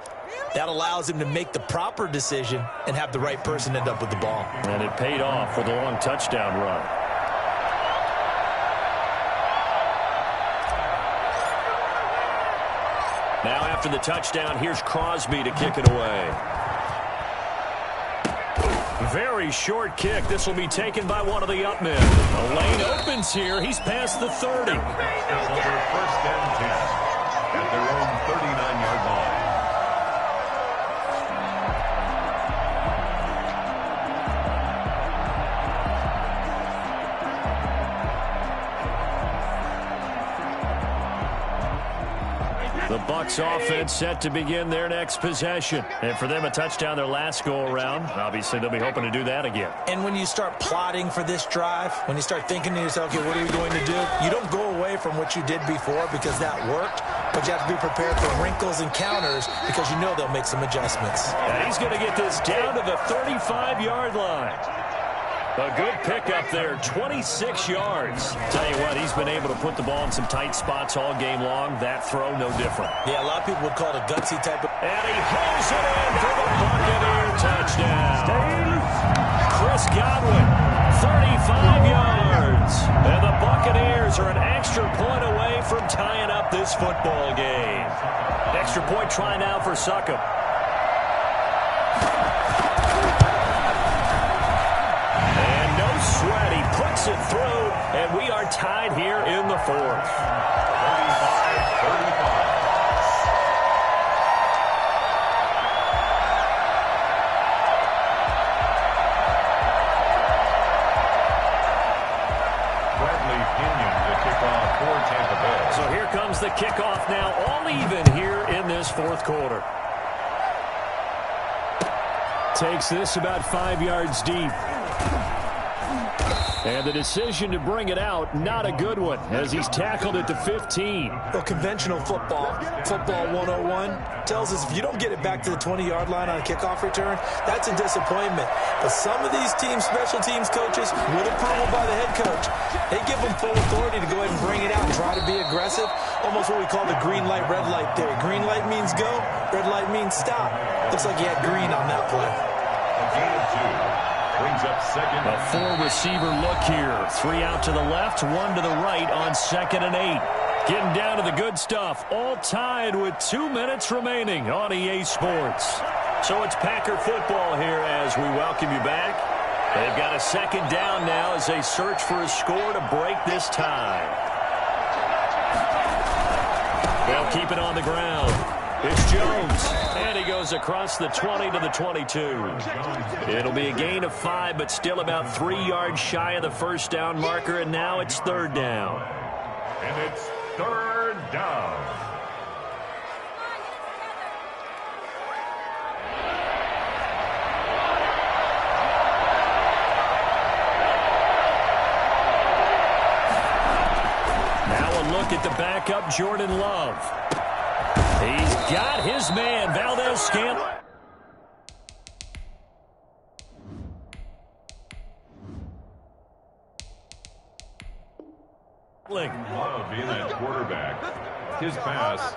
That allows him to make the proper decision and have the right person end up with the ball. And it paid off with a long touchdown run. Now after the touchdown, here's Crosby to kick it away. Very short kick. This will be taken by one of the up men. The lane opens here. He's past the 30. Over 1st and 10 at their own 39-yard line. The Bucs offense set to begin their next possession. And for them, a touchdown their last go-around. Obviously, they'll be hoping to do that again. And when you start plotting for this drive, when you start thinking to yourself, okay, what are we going to do? You don't go away from what you did before because that worked, but you have to be prepared for wrinkles and counters because you know they'll make some adjustments. And he's going to get this down to the 35-yard line. A good pickup there, 26 yards. Tell you what, he's been able to put the ball in some tight spots all game long. That throw, no different. Yeah, a lot of people would call it a gutsy type of... And he holds it in for the Buccaneer touchdown. Chris Godwin, 35 yards. And the Buccaneers are an extra point away from tying up this football game. Extra point try now for Succop. Sweat, he puts it through, and we are tied here in the 4th. 35-35. Bradley Pinion to kick off for Tampa Bay. So here comes the kickoff now, all even here in this 4th quarter. Takes this about 5 yards deep. And the decision to bring it out, not a good one, as he's tackled at the 15. Well, conventional football 101, tells us if you don't get it back to the 20-yard line on a kickoff return, that's a disappointment. But some of these teams, special teams coaches, with approval by the head coach, they give them full authority to go ahead and bring it out and try to be aggressive, almost what we call the green light, red light theory. Green light means go, red light means stop. Looks like he had green on that play. A gain of 2. Brings up second. A 4-receiver look here. 3 out to the left, 1 to the right on 2nd and 8. Getting down to the good stuff. All tied with 2 minutes remaining on EA Sports. So it's Packer football here as we welcome you back. They've got a 2nd down now as they search for a score to break this tie. They'll keep it on the ground. It's Jones, and he goes across the 20 to the 22. It'll be a gain of 5, but still about 3 yards shy of the first down marker, and now it's 3rd down. And it's 3rd down. Now a look at the backup, Jordan Love. He's got his man, Valdez-Scantling. Love being that quarterback. His pass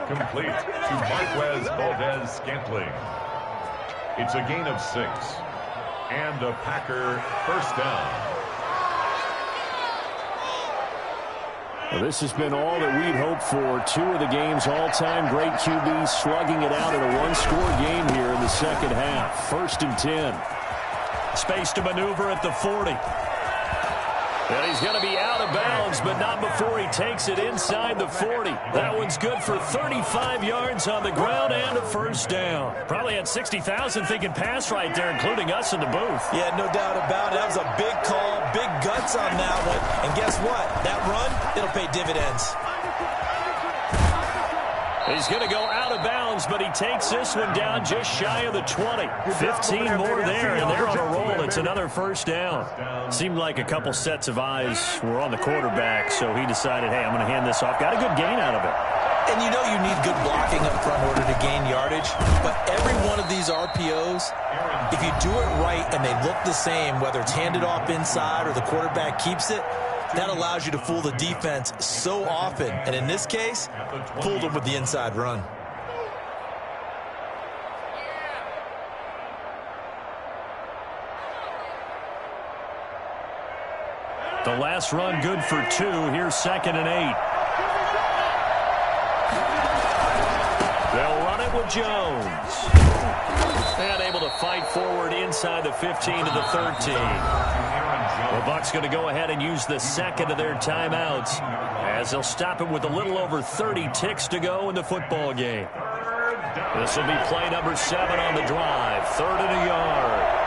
complete to Marquez Valdez-Scantling. It's a gain of 6. And a Packer 1st down. Well, this has been all that we'd hoped for. 2 of the game's all-time great QBs slugging it out in a 1-score game here in the 2nd half. 1st and 10. Space to maneuver at the 40. And he's going to be out of bounds, but not before he takes it inside the 40. That one's good for 35 yards on the ground and a 1st down. Probably had 60,000 thinking pass right there, including us in the booth. Yeah, no doubt about it. That was a big call, big guts on that one. And guess what? That run, it'll pay dividends. He's going to go out of bounds, but he takes this one down just shy of the 20. 15 more there, and they're on a roll. It's it's another first down. Seemed like a couple sets of eyes were on the quarterback, so he decided, hey, I'm going to hand this off. Got a good gain out of it. And you know you need good blocking up front in order to gain yardage. But every one of these RPOs, if you do it right and they look the same, whether it's handed off inside or the quarterback keeps it, that allows you to fool the defense so often. And in this case, fooled them with the inside run. The last run good for 2. Here's 2nd and 8. They'll run it with Jones. And able to fight forward inside the 15 to the 13. The Bucs going to go ahead and use the second of their timeouts as they'll stop it with a little over 30 ticks to go in the football game. This will be play number 7 on the drive. 3rd and a yard.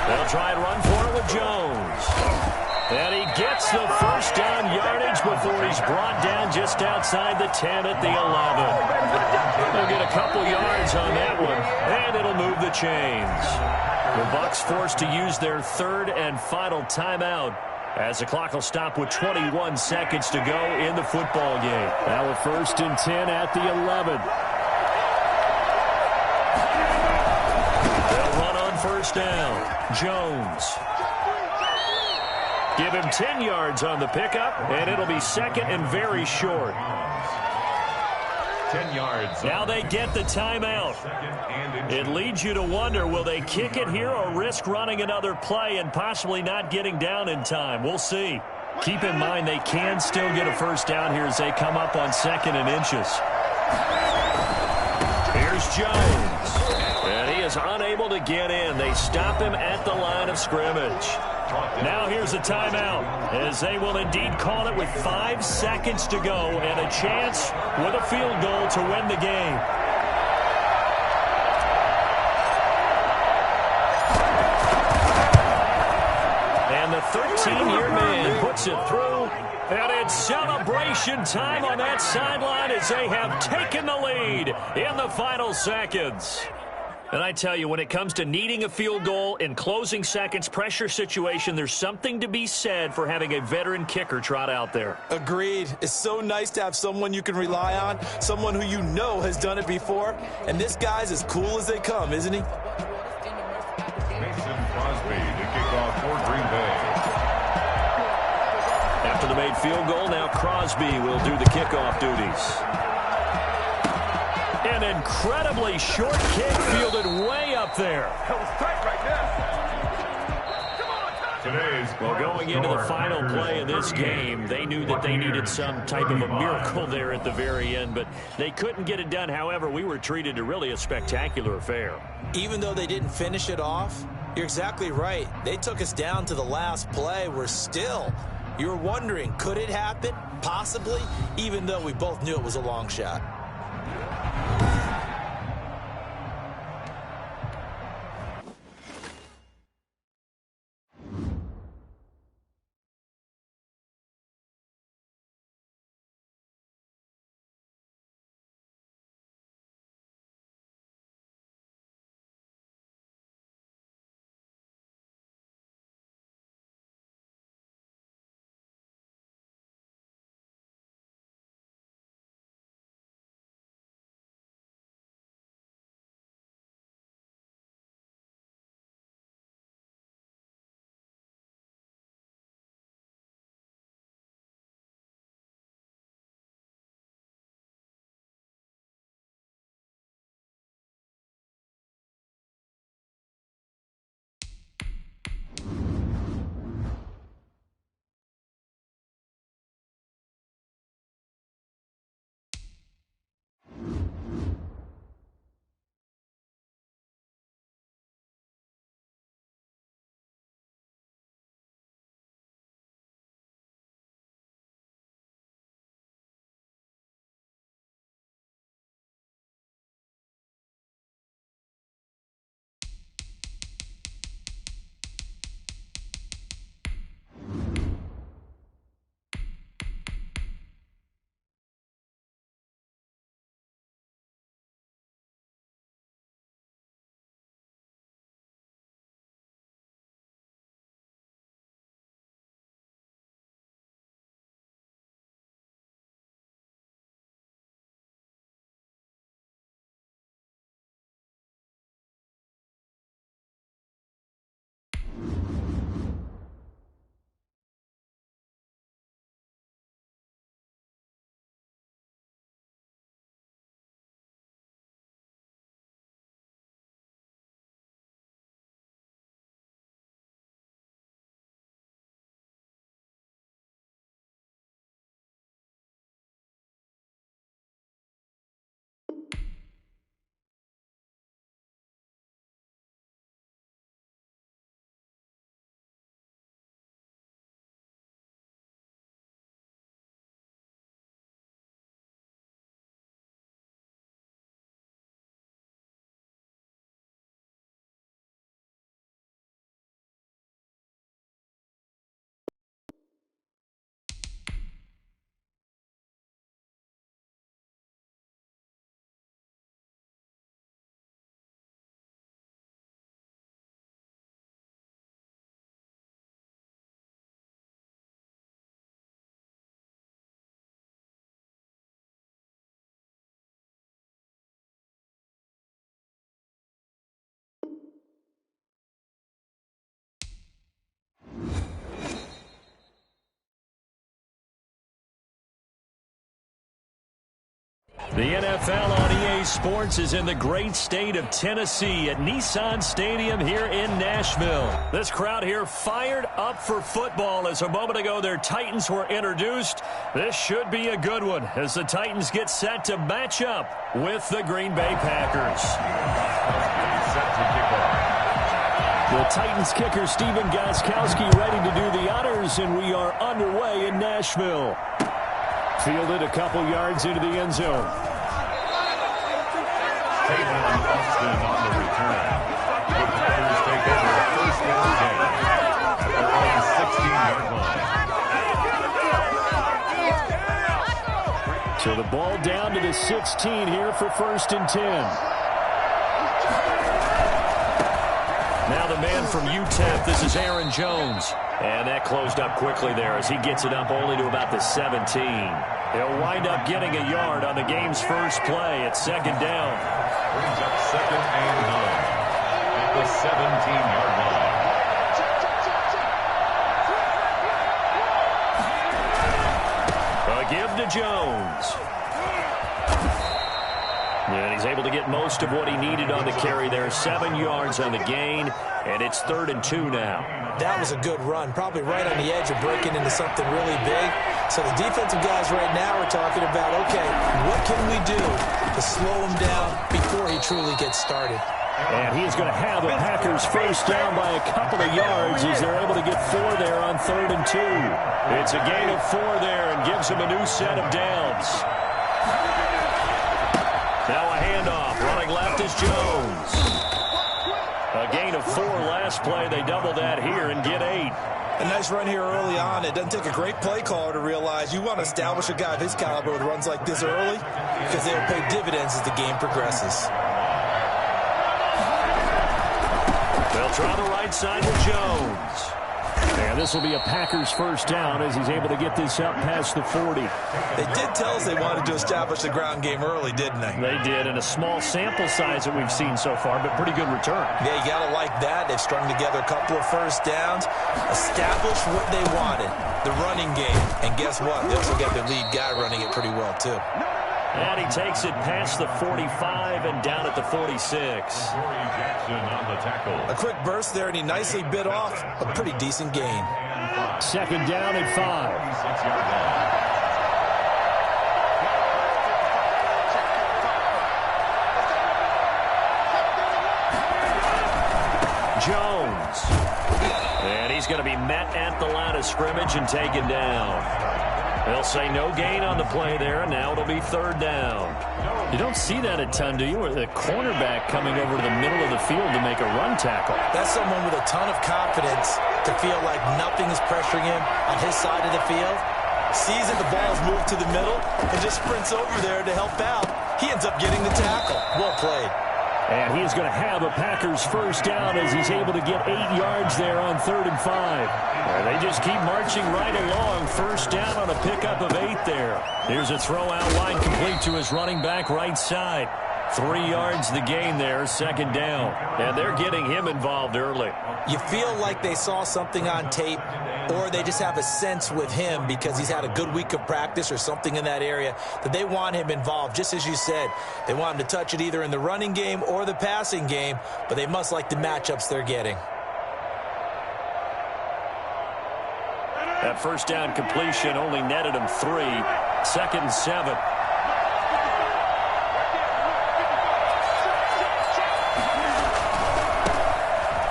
They'll try and run for it with Jones. And he gets the first down yardage before he's brought down just outside the 10 at the 11. They'll get a couple yards on that one, and it'll move the chains. The Bucs forced to use their 3rd and final timeout as the clock will stop with 21 seconds to go in the football game. Now a 1st and 10 at the 11. They'll run on first down. Jones. Give him 10 yards on the pickup, and it'll be 2nd and very short. 10 yards. Now they get the timeout. It leads you to wonder, will they kick it here or risk running another play and possibly not getting down in time? We'll see. Keep in mind they can still get a first down here as they come up on 2nd and inches. Here's Jones. And he is unable to get in. They stop him at the line of scrimmage. Now here's a timeout as they will indeed call it with 5 seconds to go and a chance with a field goal to win the game. And the 13-year man puts it through, and it's celebration time on that sideline as they have taken the lead in the final seconds. And I tell you, when it comes to needing a field goal in closing seconds, pressure situation, there's something to be said for having a veteran kicker trot out there. Agreed. It's so nice to have someone you can rely on, someone who you know has done it before. And this guy's as cool as they come, isn't he? Mason Crosby to kick off for Green Bay. After the made field goal, now Crosby will do the kickoff duties. An incredibly short kick fielded way up there. That was tight right there. Well, going into the final play of this game, they knew that they needed some type of a miracle there at the very end, but they couldn't get it done. However, we were treated to really a spectacular affair. Even though they didn't finish it off, you're exactly right. They took us down to the last play. We're still, you're wondering, could it happen? Possibly, even though we both knew it was a long shot. The NFL on EA Sports is in the great state of Tennessee at Nissan Stadium here in Nashville. This crowd here fired up for football as a moment ago their Titans were introduced. This should be a good one as the Titans get set to match up with the Green Bay Packers. The Titans kicker Steven Gostkowski ready to do the honors, and we are underway in Nashville. Fielded a couple yards into the end zone. Tavon Austin on the return. The Packers take over first down game at their own 16-yard line. So the ball down to the 16 here for 1st and 10. Now the man from UTEP, this is Aaron Jones. And that closed up quickly there as he gets it up only to about the 17. He'll wind up getting a yard on the game's first play at 2nd down. Brings up 2nd and 9 at the 17-yard line. A give to Jones. And he's able to get most of what he needed on the carry there. 7 yards on the gain, and it's 3rd and 2 now. That was a good run, probably right on the edge of breaking into something really big. So the defensive guys right now are talking about, okay, what can we do to slow him down before he truly gets started? And he's going to have a Packers first down by a couple of yards as they're able to get 4 there on 3rd and 2. It's a gain of 4 there and gives him a new set of downs. Now a handoff. Running left is Jones. A gain of 4 last play. They double that here and get 8. A nice run here early on. It doesn't take a great play caller to realize you want to establish a guy of his caliber with runs like this early because they'll pay dividends as the game progresses. They'll try the right side with Jones. And this will be a Packers first down as he's able to get this up past the 40. They did tell us they wanted to establish the ground game early, didn't they? They did, in a small sample size that we've seen so far, but pretty good return. Yeah, you got to like that. They've strung together a couple of first downs, established what they wanted, the running game. And guess what? They also got their lead guy running it pretty well, too. And he takes it past the 45 and down at the 46. Jackson on the tackle. A quick burst there, and he nicely bit off a pretty decent gain. 2nd down and 5. 6-yard line. Jones. And he's going to be met at the line of scrimmage and taken down. They'll say no gain on the play there, and now it'll be 3rd down. You don't see that a ton, do you? Or the cornerback coming over to the middle of the field to make a run tackle. That's someone with a ton of confidence to feel like nothing is pressuring him on his side of the field. Sees that the ball's moved to the middle and just sprints over there to help out. He ends up getting the tackle. Well played. And he is going to have a Packers first down as he's able to get 8 yards there on 3rd and 5. And they just keep marching right along. First down on a pickup of 8 there. Here's a throw out wide complete to his running back right side. 3 yards the gain there, 2nd down. And they're getting him involved early. You feel like they saw something on tape, or they just have a sense with him because he's had a good week of practice or something in that area that they want him involved. Just as you said, they want him to touch it either in the running game or the passing game, but they must like the matchups they're getting. That first down completion only netted him 3. 2nd and 7.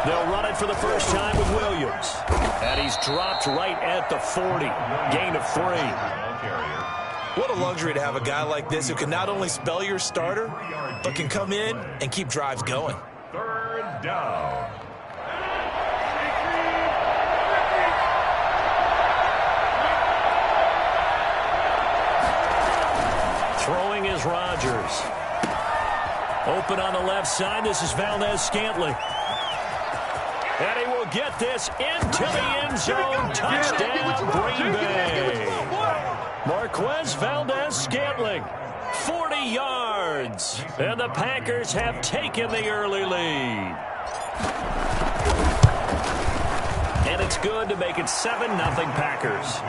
They'll run it for the first time with Williams. And he's dropped right at the 40. Gain of 3. What a luxury to have a guy like this who can not only spell your starter, but can come in and keep drives going. 3rd down. Throwing is Rodgers. Open on the left side. This is Valdez-Scantling. And he will get this into the end zone. Touchdown, Green Bay. Marquez Valdez-Scantling, 40 yards. And the Packers have taken the early lead. And it's good to make it 7-0 Packers.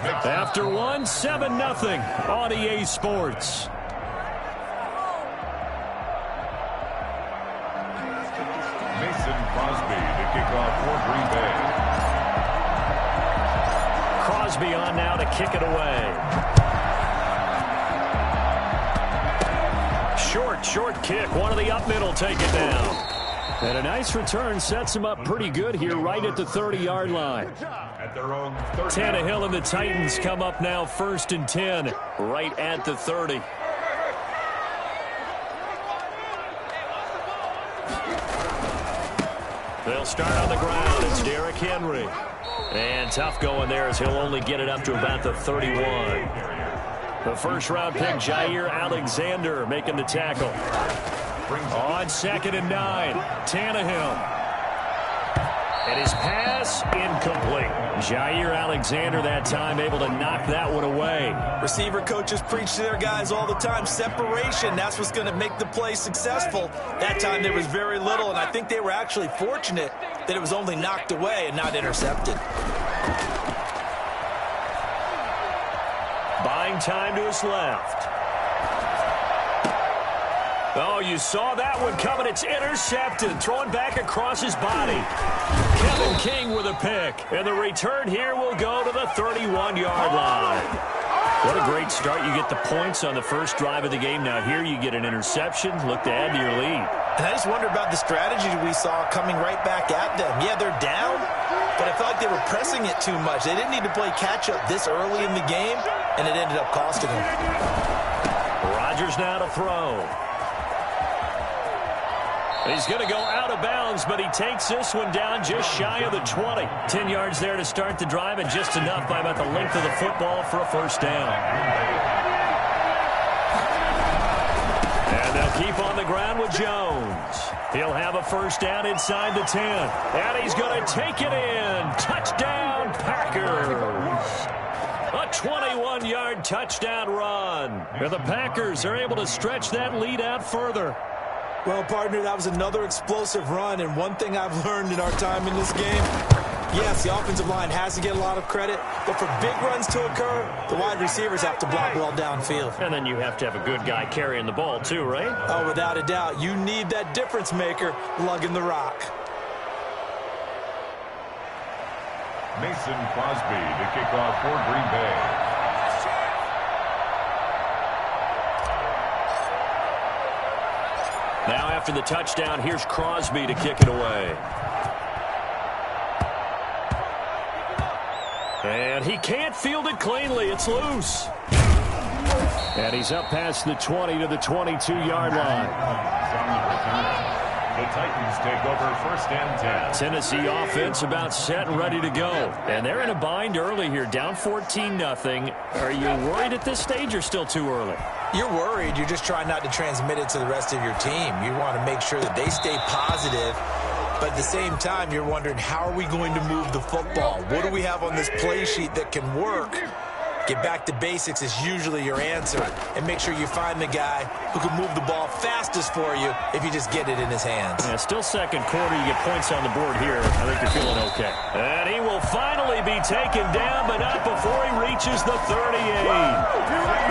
After one, 7-0 on EA Sports. Mason Crosby to kick off for Green Bay. Crosby on now to kick it away. Short kick. One of the up middle take it down. And a nice return sets him up pretty good here right at the 30-yard line. At their own 30. Tannehill and the Titans come up now 1st and 10 right at the 30. They'll start on the ground. It's Derrick Henry. And tough going there as he'll only get it up to about the 31. The first-round pick, Jair Alexander, making the tackle. On 2nd and 9, Tannehill. And his pass incomplete. Jair Alexander that time able to knock that one away. Receiver coaches preach to their guys all the time. Separation, that's what's going to make the play successful. That time there was very little, and I think they were actually fortunate that it was only knocked away and not intercepted. Buying time to his left. Oh, you saw that one coming. It's intercepted. Throwing back across his body. Kevin King with a pick. And the return here will go to the 31-yard line. What a great start. You get the points on the first drive of the game. Now here you get an interception. Look to add to your lead. And I just wonder about the strategy we saw coming right back at them. Yeah, they're down, but I felt like they were pressing it too much. They didn't need to play catch-up this early in the game, and it ended up costing them. Rodgers now to throw. He's going to go out of bounds, but he takes this one down just shy of the 20. 10 yards there to start the drive, and just enough by about the length of the football for a first down. And they'll keep on the ground with Jones. He'll have a first down inside the 10. And he's going to take it in. Touchdown, Packers. A 21-yard touchdown run. And the Packers are able to stretch that lead out further. Well, partner, that was another explosive run, and one thing I've learned in our time in this game, yes, the offensive line has to get a lot of credit, but for big runs to occur, the wide receivers have to block well downfield. And then you have to have a good guy carrying the ball too, right? Oh, without a doubt. You need that difference maker lugging the rock. Mason Crosby to kick off for Green Bay. Now after the touchdown, here's Crosby to kick it away. And he can't field it cleanly. It's loose. And he's up past the 20 to the 22-yard line. The Titans take over 1st and 10. Tennessee offense about set and ready to go. And they're in a bind early here, down 14-0. Are you worried at this stage or still too early? You're worried. You're just trying not to transmit it to the rest of your team. You want to make sure that they stay positive. But at the same time, you're wondering, how are we going to move the football? What do we have on this play sheet that can work? Get back to basics is usually your answer. And make sure you find the guy who can move the ball fastest for you if you just get it in his hands. Yeah, still second quarter. You get points on the board here. I think you're feeling okay. And he will finally be taken down, but not before he reaches the 38.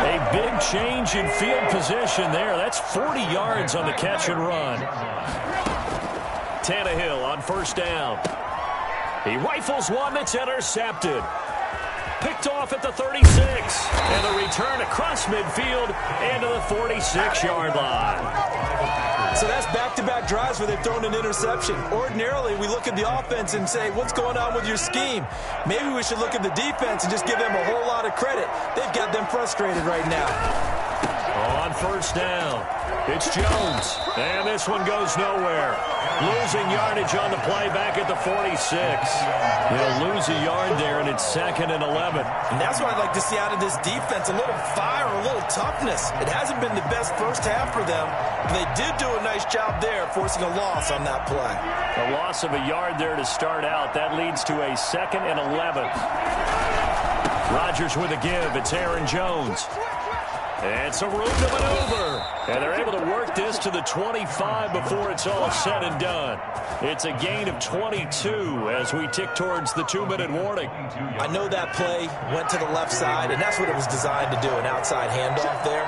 A big change in field position there. That's 40 yards on the catch and run. Tannehill on first down. He rifles one that's intercepted. Picked off at the 36. And the return across midfield into the 46-yard line. So that's back-to-back drives where they've thrown an interception. Ordinarily, we look at the offense and say, what's going on with your scheme? Maybe we should look at the defense and just give them a whole lot of credit. They've got them frustrated right now. On first down, it's Jones. And this one goes nowhere. Losing yardage on the play back at the 46. He'll lose a yard there, and it's 2nd and 11. And that's what I'd like to see out of this defense, a little fire, a little toughness. It hasn't been the best first half for them, but they did do a nice job there, forcing a loss on that play. A loss of a yard there to start out. That leads to a 2nd and 11. Rodgers with a give. It's Aaron Jones. And some room to maneuver. And they're able to work this to to the 25 before it's all said and done. It's a gain of 22 as we tick towards the 2-minute warning. I know that play went to the left side, and that's what it was designed to do, an outside handoff there.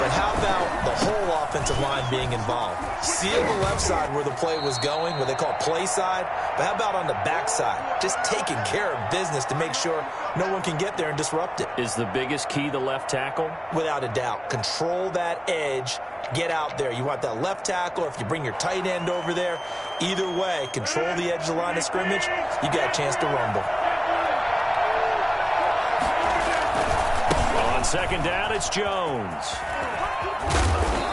But how about the whole offensive line being involved? See on the left side where the play was going, what they call play side, but how about on the back side? Just taking care of business to make sure no one can get there and disrupt it. Is the biggest key the left tackle? Without a doubt. Control that edge. Get out there. You want that left tackle. If you bring your tight end over there, either way, control the edge of the line of scrimmage, you got a chance to rumble. On second down, it's Jones.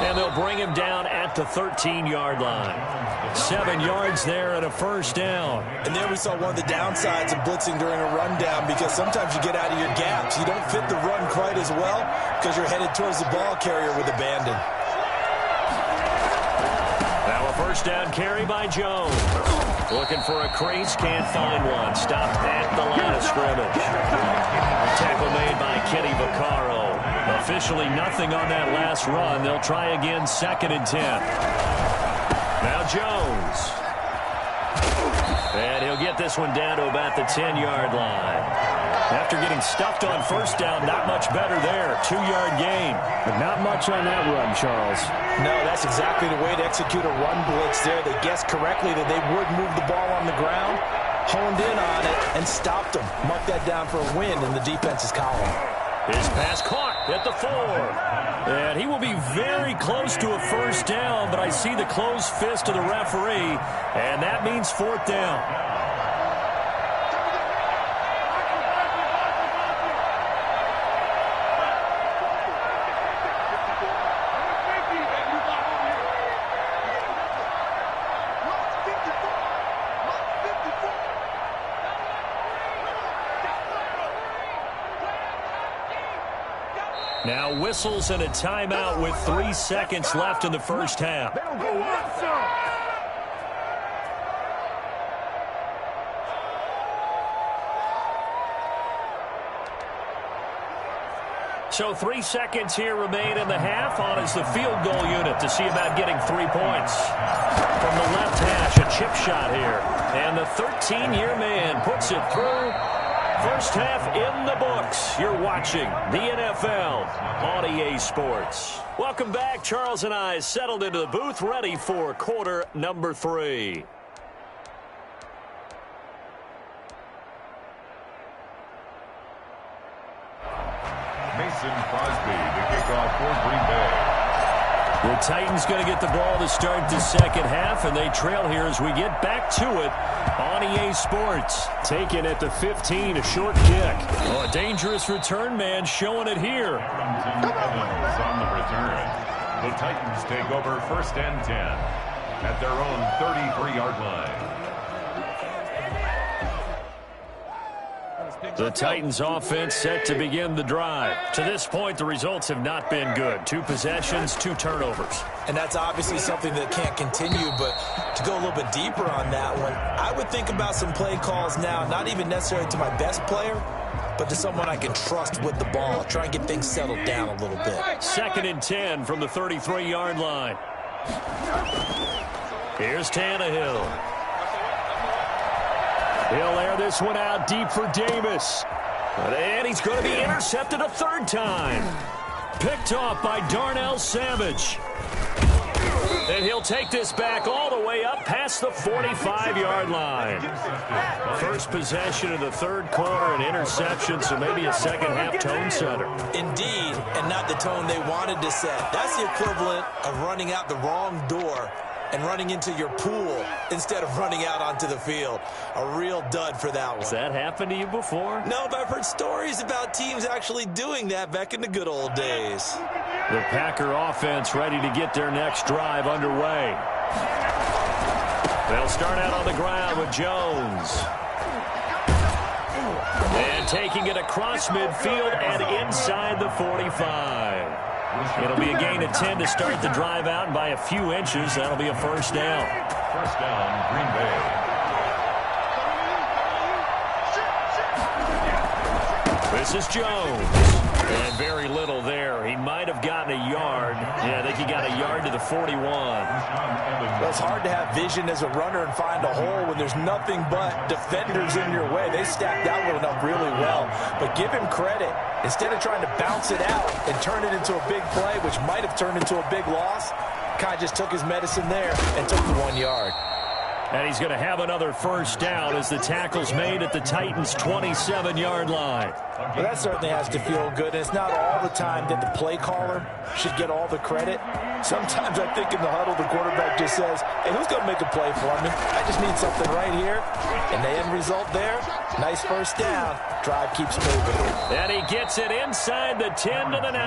And they'll bring him down at the 13-yard line. 7 yards there and a first down. And there we saw one of the downsides of blitzing during a rundown, because sometimes you get out of your gaps. You don't fit the run quite as well because you're headed towards the ball carrier with abandon. Now a first down carry by Jones. Looking for a crease, can't find one. Stopped at the line of scrimmage. Tackle made by Kenny Vaccaro. Officially nothing on that last run. They'll try again, 2nd and 10. Now Jones. And he'll get this one down to about the 10-yard line. After getting stuffed on first down, not much better there. 2-yard gain. But not much on that run, Charles. No, that's exactly the way to execute a run blitz there. They guessed correctly that they would move the ball on the ground, honed in on it, and stopped them. Mark that down for a win in the defense's column. His pass caught at the 4. And he will be very close to a first down, but I see the closed fist of the referee, and that means 4th down. Now whistles and a timeout with 3 seconds left in the first half. So 3 seconds here remain in the half. On is the field goal unit to see about getting 3 points. From the left hash, a chip shot here. And the 13-year man puts it through. First half in the books. You're watching the NFL on EA Sports. Welcome back. Charles and I settled into the booth, ready for quarter number 3. Mason Crosby to kick off for Green Bay. The Titans going to get the ball to start the second half, and they trail here as we get back to it on EA Sports. Taken at the 15, a short kick. Oh, a dangerous return man showing it here. Tim Evans on the return. The Titans take over 1st and 10 at their own 33-yard line. The Titans offense set to begin the drive. To this point, the results have not been good. 2 possessions, 2 turnovers. And that's obviously something that can't continue, but to go a little bit deeper on that one, I would think about some play calls now, not even necessarily to my best player, but to someone I can trust with the ball. Try and get things settled down a little bit. 2nd and 10 from the 33-yard line. Here's Tannehill. He'll air this one out deep for Davis. And he's going to be intercepted a 3rd time. Picked off by Darnell Savage. And he'll take this back all the way up past the 45-yard line. First possession of the 3rd quarter, an interception, so maybe a second-half tone setter. Indeed, and not the tone they wanted to set. That's the equivalent of running out the wrong door and running into your pool instead of running out onto the field. A real dud for that one. Has that happened to you before? No, but I've heard stories about teams actually doing that back in the good old days. The Packer offense ready to get their next drive underway. They'll start out on the ground with Jones. And taking it across midfield and inside the 45. It'll be a gain of 10 to start the drive out, and by a few inches, that'll be a first down. First down, Green Bay. This is Jones. And very little there. He might have gotten a yard. Yeah, I think he got a yard to the 41. Well, it's hard to have vision as a runner and find a hole when there's nothing but defenders in your way. They stacked that one up really well. But give him credit. Instead of trying to bounce it out and turn it into a big play, which might have turned into a big loss, Kai just took his medicine there and took the 1 yard. And he's going to have another first down as the tackle's made at the Titans' 27-yard line. Well, that certainly has to feel good. And it's not all the time that the play caller should get all the credit. Sometimes I think in the huddle, the quarterback just says, hey, who's going to make a play for me? I just need something right here. And the end result there, nice first down. Drive keeps moving. And he gets it inside the 10 to the 9.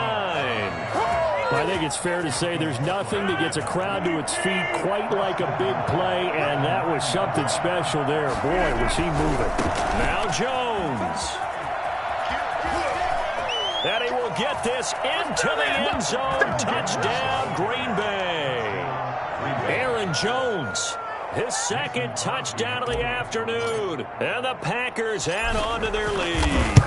I think it's fair to say there's nothing that gets a crowd to its feet quite like a big play, and that was something special there. Boy, was he moving. Now Jones. And he will get this into the end zone. Touchdown, Green Bay. Aaron Jones, his second touchdown of the afternoon. And the Packers add on to their lead.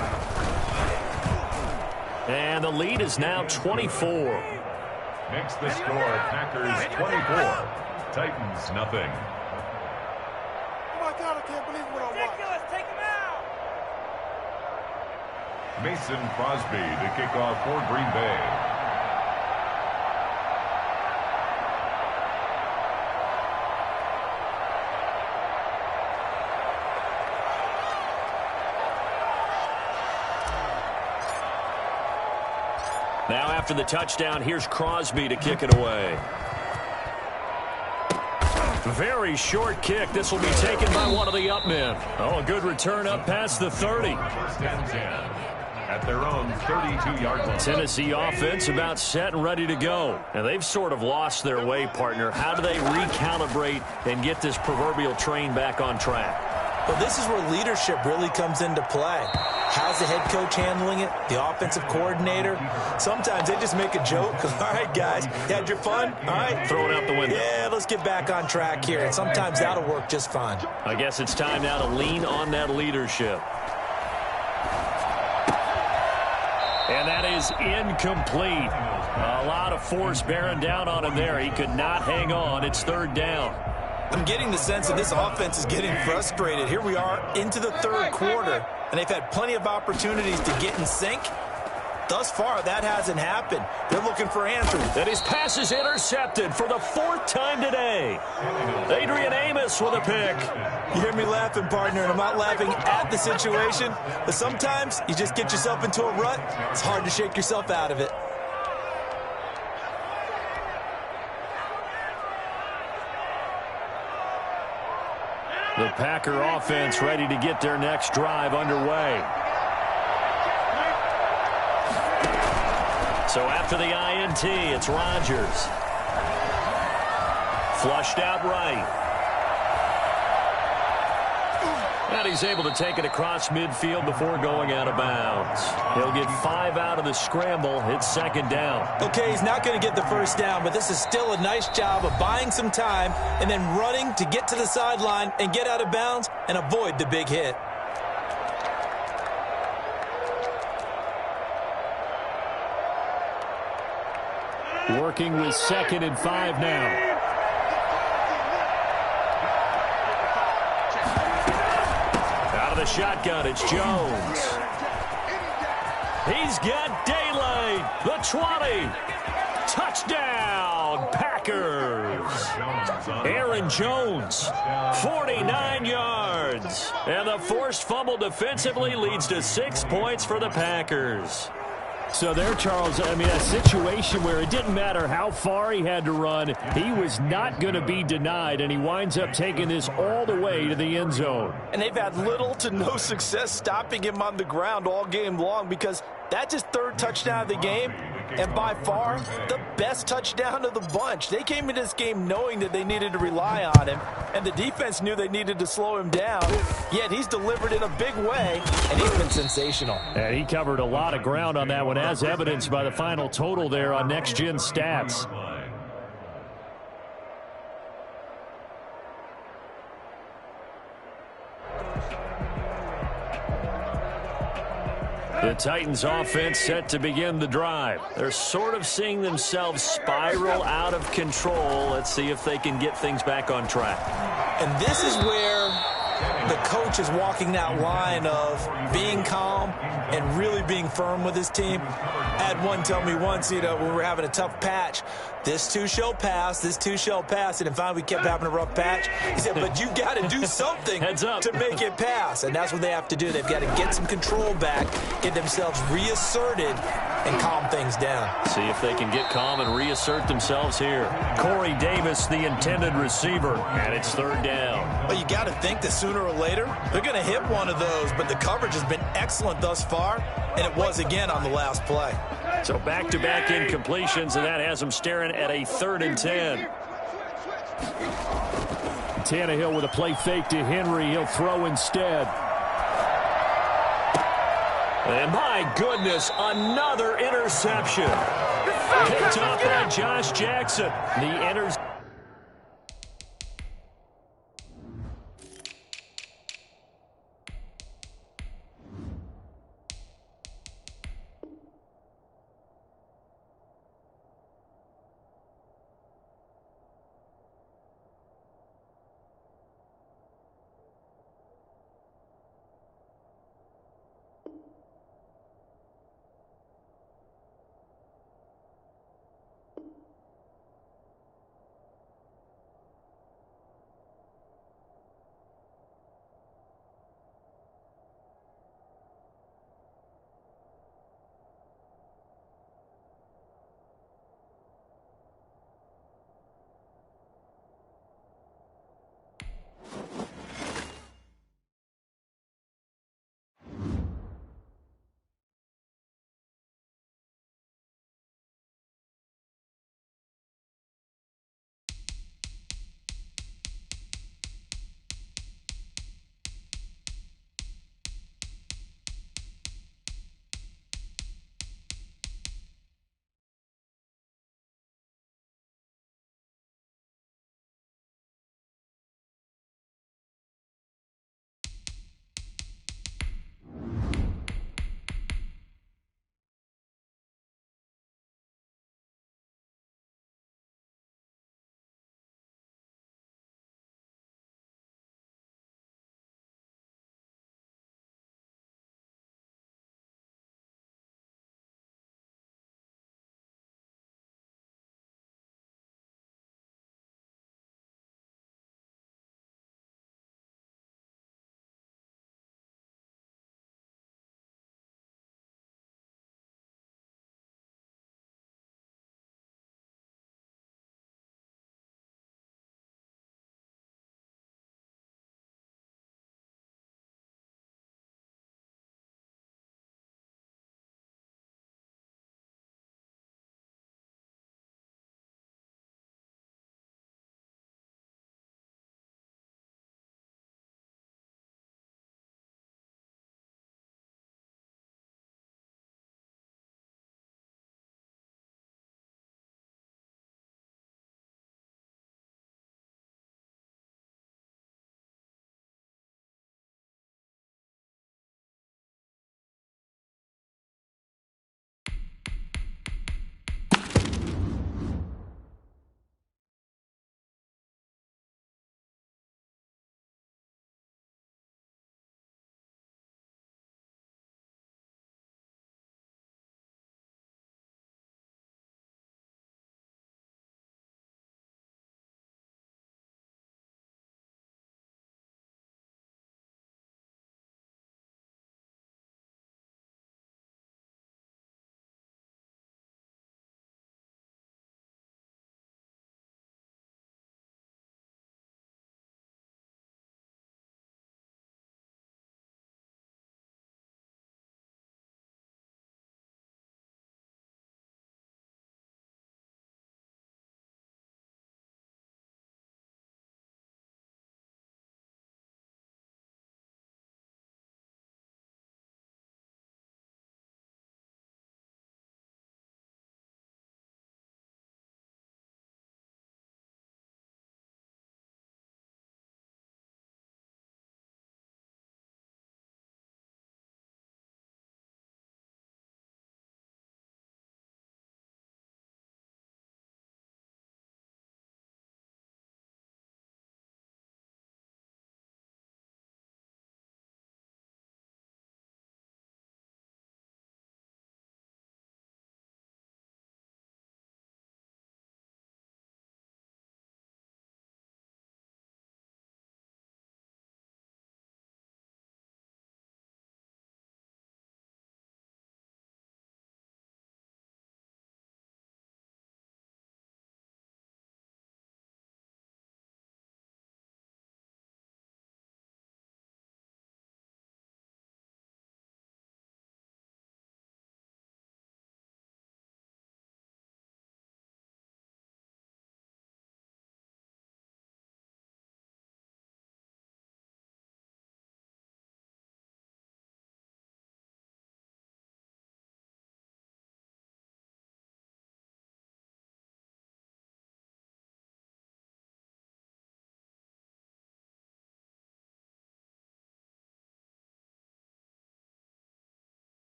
And the lead is now 24. Makes the score Packers 24, Titans nothing. Oh my God, I can't believe what I watched. Take him out. Mason Crosby to kick off for Green Bay. Now after the touchdown, here's Crosby to kick it away. Very short kick. This will be taken by one of the up men. Oh, a good return up past the 30. At their own 32-yard line. Tennessee offense about set and ready to go. And they've sort of lost their way, partner. How do they recalibrate and get this proverbial train back on track? Well, this is where leadership really comes into play. How's the head coach handling it? The offensive coordinator? Sometimes they just make a joke. All right, guys, you had your fun? All right. Throw it out the window. Yeah, let's get back on track here. And sometimes that'll work just fine. I guess it's time now to lean on that leadership. And that is incomplete. A lot of force bearing down on him there. He could not hang on. It's third down. I'm getting the sense that this offense is getting frustrated. Here we are into the third quarter, and they've had plenty of opportunities to get in sync. Thus far, that hasn't happened. They're looking for answers. And his pass is intercepted for the fourth time today. Adrian Amos with a pick. You hear me laughing, partner, and I'm not laughing at the situation, but sometimes you just get yourself into a rut. It's hard to shake yourself out of it. The Packer offense ready to get their next drive underway. So after the INT, it's Rodgers. Flushed out right. And he's able to take it across midfield before going out of bounds. He'll get 5 out of the scramble. It's second down. Okay, he's not going to get the first down, but this is still a nice job of buying some time and then running to get to the sideline and get out of bounds and avoid the big hit. Working with 2nd and 5 now. The shotgun, it's Jones. He's got daylight. The 20. Touchdown, Packers. Aaron Jones, 49 yards. And the forced fumble defensively leads to 6 points for the Packers. So there, Charles, I mean, a situation where it didn't matter how far he had to run, he was not going to be denied, and he winds up taking this all the way to the end zone. And they've had little to no success stopping him on the ground all game long because that's his 3rd touchdown of the game, and by far the best touchdown of the bunch. They came into this game knowing that they needed to rely on him, and the defense knew they needed to slow him down, yet he's delivered in a big way, and he's been sensational. And he covered a lot of ground on that one, as evidenced by the final total there on Next Gen Stats. The Titans offense set to begin the drive. They're sort of seeing themselves spiral out of control. Let's see if they can get things back on track. And this is where the coach is walking that line of being calm and really being firm with his team. I had one tell me once, when we were having a tough patch, this too shall pass, this too shall pass. And finally we kept having a rough patch. He said, but you got to do something to make it pass. And that's what they have to do. They've got to get some control back, get themselves reasserted, and calm things down. See if they can get calm and reassert themselves here. Corey Davis, the intended receiver, and it's third down. Well, you got to think that sooner or later they're going to hit one of those, but the coverage has been excellent thus far, and it was again on the last play. So back-to-back incompletions, and that has them staring at a 3rd and 10. Tannehill with a play fake to Henry. He'll throw instead. And my goodness, another interception. Picked up by Josh Jackson. The